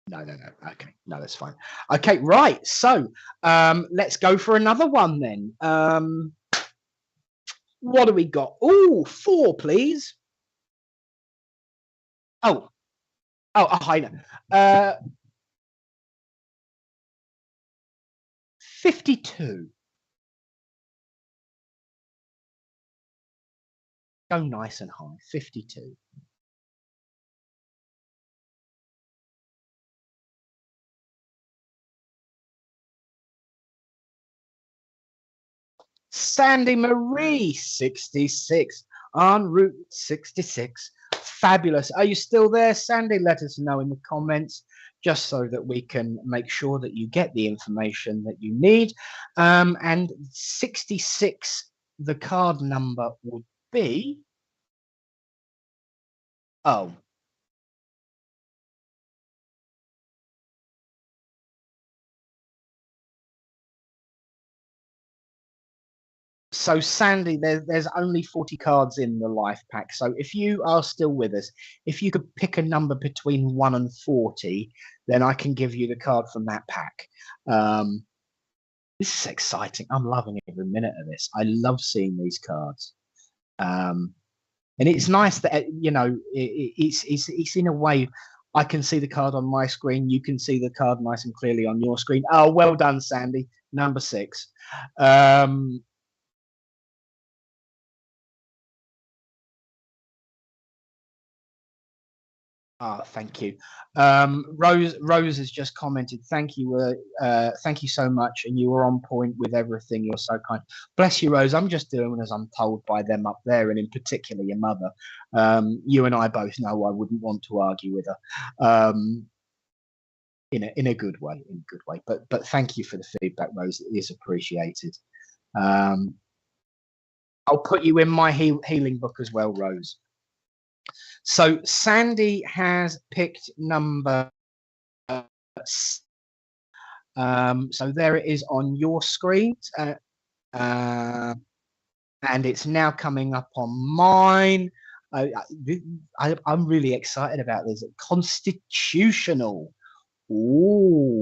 No. Okay, no, that's fine. Okay, right. So let's go for another one then. What do we got? Oh, 4, please. Oh, hi. 52. Go nice and high. 52. Sandy Marie, 66, on Route 66. Fabulous. Are you still there, Sandy? Let us know in the comments, just so that we can make sure that you get the information that you need. And 66, the card number would be... Oh. So Sandy, there's only 40 cards in the life pack. So if you are still with us, if you could pick a number between 1 and 40, then I can give you the card from that pack. This is exciting. I'm loving every minute of this. I love seeing these cards. And it's nice that, you know, it's in a way, I can see the card on my screen. You can see the card nice and clearly on your screen. Oh, well done, Sandy. Number 6. Thank you. Rose has just commented. Thank you so much, and you were on point with everything. You're so kind. Bless you, Rose. I'm just doing as I'm told by them up there, and in particular your mother. You and I both know I wouldn't want to argue with her. In a good way, But thank you for the feedback, Rose. It is appreciated. I'll put you in my healing book as well, Rose. So Sandy has picked number 6. So there it is on your screen, and it's now coming up on mine. I'm really excited about this. Constitutional. Ooh.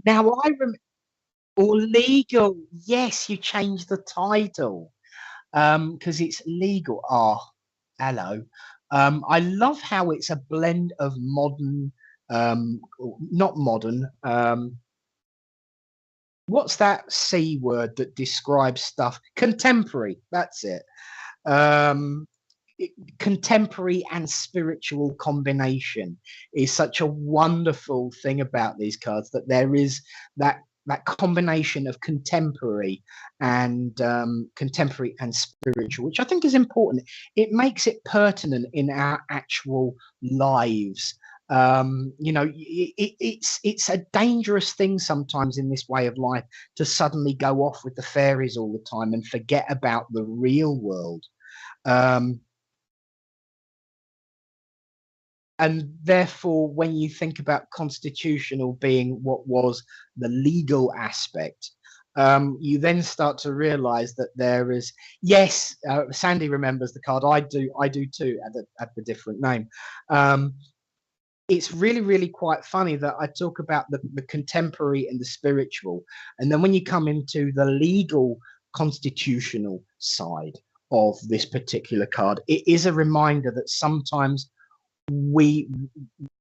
Now I remember. Or legal. Yes, you changed the title because it's legal. Oh, hello. I love how it's a blend of modern, not modern. What's that C word that describes stuff? Contemporary. That's it. Contemporary and spiritual combination is such a wonderful thing about these cards, that there is that combination of contemporary and spiritual, which I think is important. It makes it pertinent in our actual lives. You know, it's a dangerous thing sometimes in this way of life to suddenly go off with the fairies all the time and forget about the real world. And therefore, when you think about constitutional being what was the legal aspect, you then start to realize that there is, yes, Sandy remembers the card. I do too, at the different name. It's really, really quite funny that I talk about the contemporary and the spiritual. And then when you come into the legal constitutional side of this particular card, it is a reminder that sometimes we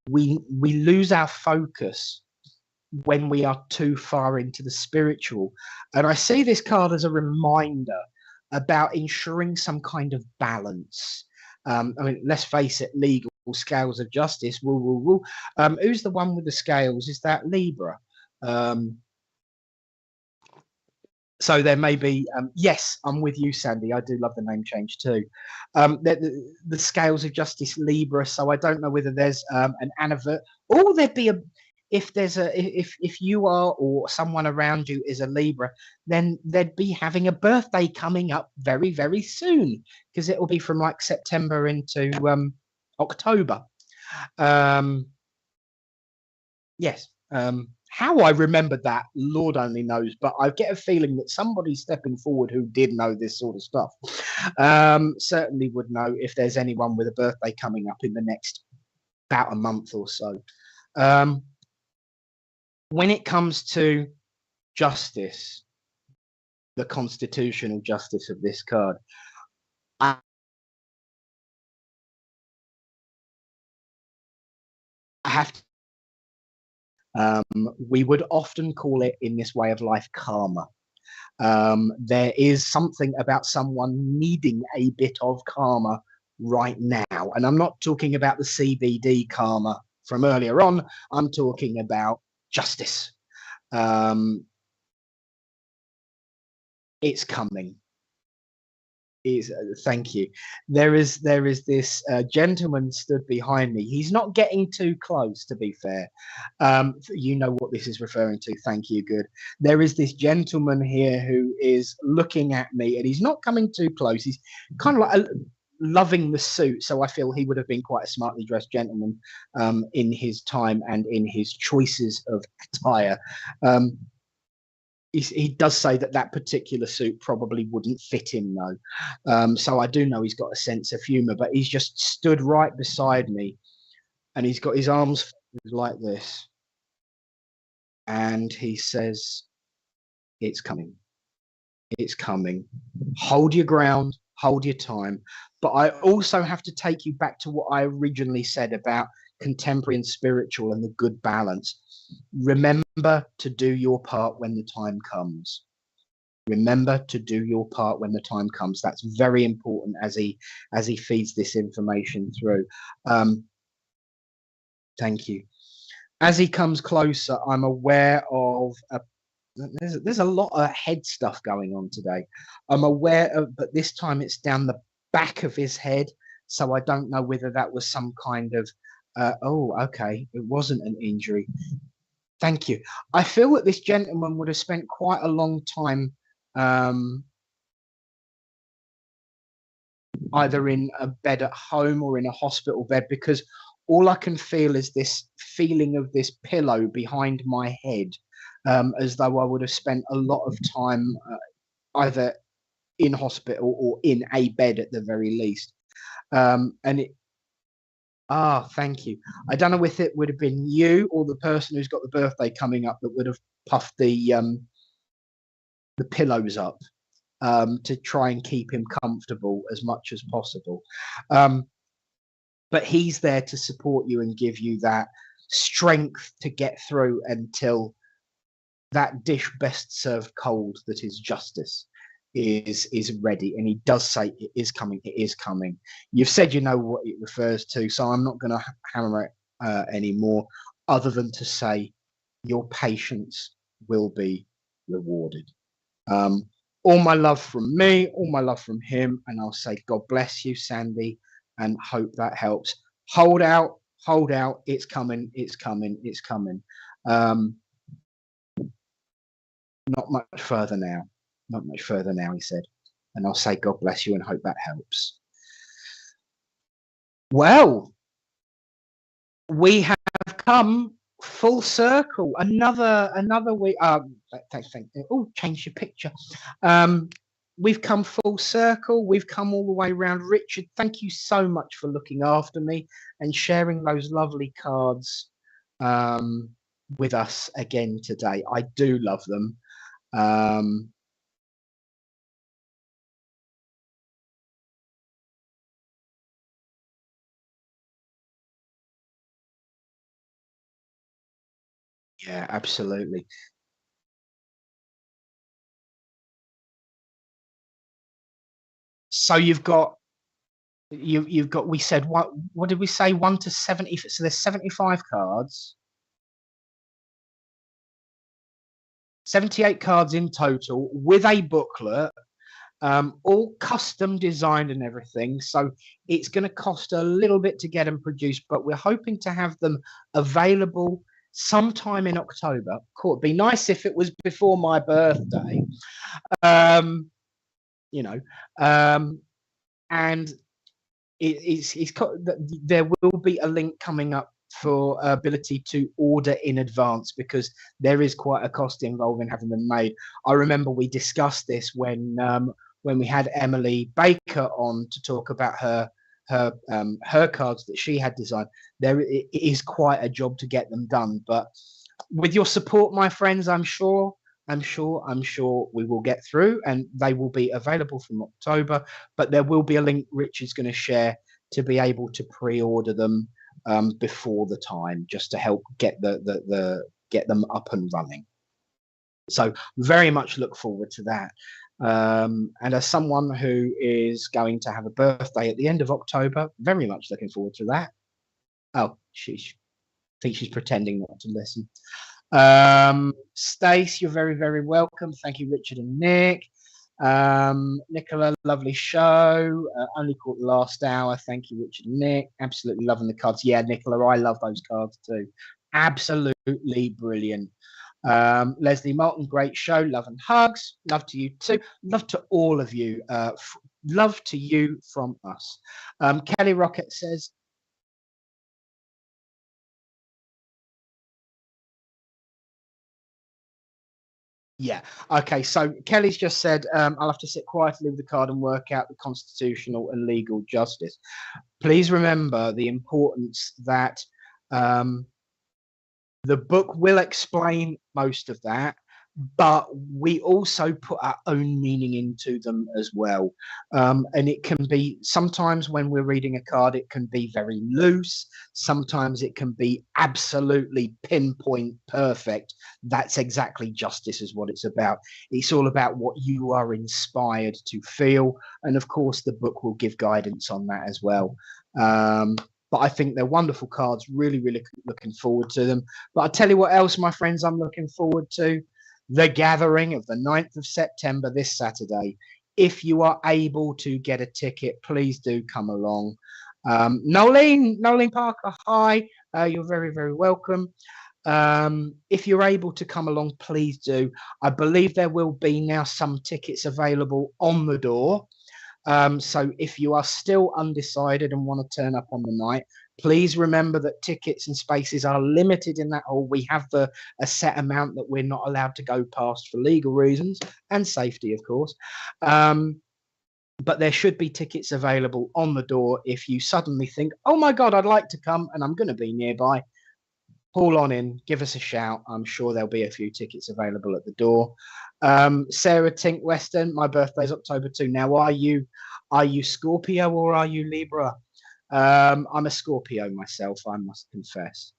lose our focus when we are too far into the spiritual. And I see this card as a reminder about ensuring some kind of balance. I mean, let's face it, legal scales of justice. Who's the one with the scales? Is that Libra? So there may be, yes, I'm with you, Sandy. I do love the name change too. The scales of justice, Libra. So I don't know whether there's an anniversary, or there'd be if you are or someone around you is a Libra, then they'd be having a birthday coming up very, very soon, because it will be from like September into October. Yes. How I remembered that, Lord only knows, but I get a feeling that somebody stepping forward who did know this sort of stuff certainly would know if there's anyone with a birthday coming up in the next about a month or so. When it comes to justice, the constitutional justice of this card, I have to. We would often call it in this way of life karma. There is something about someone needing a bit of karma right now. And I'm not talking about the CBD karma from earlier on. I'm talking about justice. It's coming. Thank you. There is this gentleman stood behind me. He's not getting too close, to be fair. You know what this is referring to. Thank you. Good. There is this gentleman here who is looking at me, and he's not coming too close. He's kind of like loving the suit, so I feel he would have been quite a smartly dressed gentleman in his time and in his choices of attire. he does say that that particular suit probably wouldn't fit him though. So I do know he's got a sense of humor, but he's just stood right beside me and he's got his arms like this. And he says, it's coming. It's coming. Hold your ground, hold your time. But I also have to take you back to what I originally said about contemporary and spiritual and the good balance. Remember to do your part when the time comes. Remember to do your part when the time comes. That's very important as he feeds this information through. Thank you. As he comes closer, I'm aware of there's a lot of head stuff going on today. I'm aware of, but this time it's down the back of his head. So I don't know whether that was some kind of, oh, okay, it wasn't an injury. Thank you. I feel that this gentleman would have spent quite a long time either in a bed at home or in a hospital bed, because all I can feel is this feeling of this pillow behind my head, as though I would have spent a lot of time either in hospital or in a bed at the very least. And it, thank you. I don't know if it would have been you or the person who's got the birthday coming up that would have puffed the pillows up to try and keep him comfortable as much as possible. But he's there to support you and give you that strength to get through until that dish best served cold, that is justice, is ready. And he does say it is coming. It is coming. You've said you know what it refers to, so I'm not going to hammer it anymore, other than to say your patience will be rewarded. All my love from me, all my love from him, and I'll say God bless you, Sandy, and hope that helps. Hold out, it's coming, it's coming, it's coming. Not much further now, not much further now, he said, and I'll say God bless you and hope that helps. Well, we have come full circle. Another week. Thank you. Oh, change your picture. We've come full circle. We've come all the way around. Richard, thank you so much for looking after me and sharing those lovely cards with us again today. I do love them. Yeah, absolutely. So you've got we said what did we say, 1 to 70? So there's 75 cards, 78 cards in total with a booklet, all custom designed and everything. So it's going to cost a little bit to get them produced, but we're hoping to have them available sometime in October. Cool. It'd be nice if it was before my birthday. You know, and there will be a link coming up for ability to order in advance, because there is quite a cost involved in having them made. I remember we discussed this when we had Emily Baker on to talk about her cards that she had designed. It is quite a job to get them done, but with your support, my friends, I'm sure we will get through, and they will be available from October. But there will be a link Richard's going to share to be able to pre-order them before the time, just to help get get them up and running. So very much look forward to that. And as someone who is going to have a birthday at the end of October, very much looking forward to that. Oh, I think she's pretending not to listen. Stace, you're very, very welcome. Thank you, Richard and Nick. Nicola, lovely show. Only caught the last hour. Thank you, Richard and Nick. Absolutely loving the cards. Yeah, Nicola, I love those cards too. Absolutely brilliant. Leslie Moulton, great show. Love and hugs. Love to you too. Love to all of you. Love to you from us. Kelly Rocket says, Yeah. Okay. So Kelly's just said, I'll have to sit quietly with the card and work out the constitutional and legal justice. Please remember the importance that the book will explain most of that, but we also put our own meaning into them as well. And it can be, sometimes when we're reading a card, it can be very loose. Sometimes it can be absolutely pinpoint perfect. That's exactly justice is what it's about. It's all about what you are inspired to feel. And of course, the book will give guidance on that as well. But I think they're wonderful cards. Really, really looking forward to them. But I'll tell you what else, my friends, I'm looking forward to. The gathering of the 9th of September, this Saturday. If you are able to get a ticket, please do come along. Nolene Parker, hi. You're very, very welcome. If you're able to come along, please do. I believe there will be now some tickets available on the door. So if you are still undecided and want to turn up on the night, please remember that tickets and spaces are limited in that hall. We have a set amount that we're not allowed to go past for legal reasons and safety, of course. But there should be tickets available on the door if you suddenly think, oh my God, I'd like to come and I'm going to be nearby. Call on in, give us a shout. I'm sure there'll be a few tickets available at the door. Sarah Tink Weston, my birthday is October 2. Now, are you Scorpio or are you Libra? I'm a Scorpio myself, I must confess.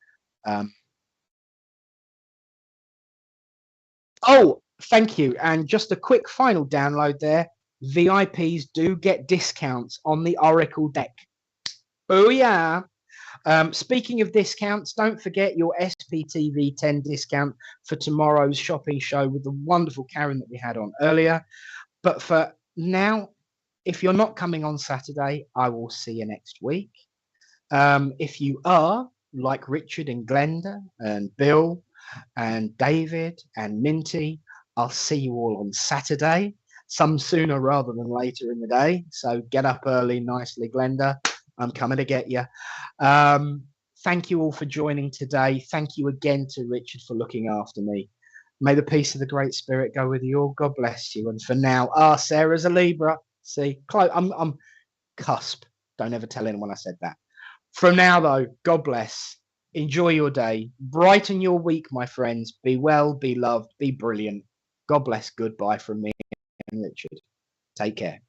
Oh, thank you. And just a quick final download there. VIPs do get discounts on the Oracle deck. Oh, yeah. Speaking of discounts, don't forget your SPTV 10 discount for tomorrow's shopping show with the wonderful Karin that we had on earlier. But for now, if you're not coming on Saturday, I will see you next week. If you are, like Richard and Glenda and Bill and David and Minty, I'll see you all on Saturday, some sooner rather than later in the day. So get up early nicely, Glenda. I'm coming to get you. Thank you all for joining today. Thank you again to Richard for looking after me. May the peace of the Great Spirit go with you all. God bless you. And for now, Sarah's a Libra. See, I'm cusp. Don't ever tell anyone I said that. From now, though, God bless. Enjoy your day. Brighten your week, my friends. Be well, be loved, be brilliant. God bless. Goodbye from me and Richard. Take care.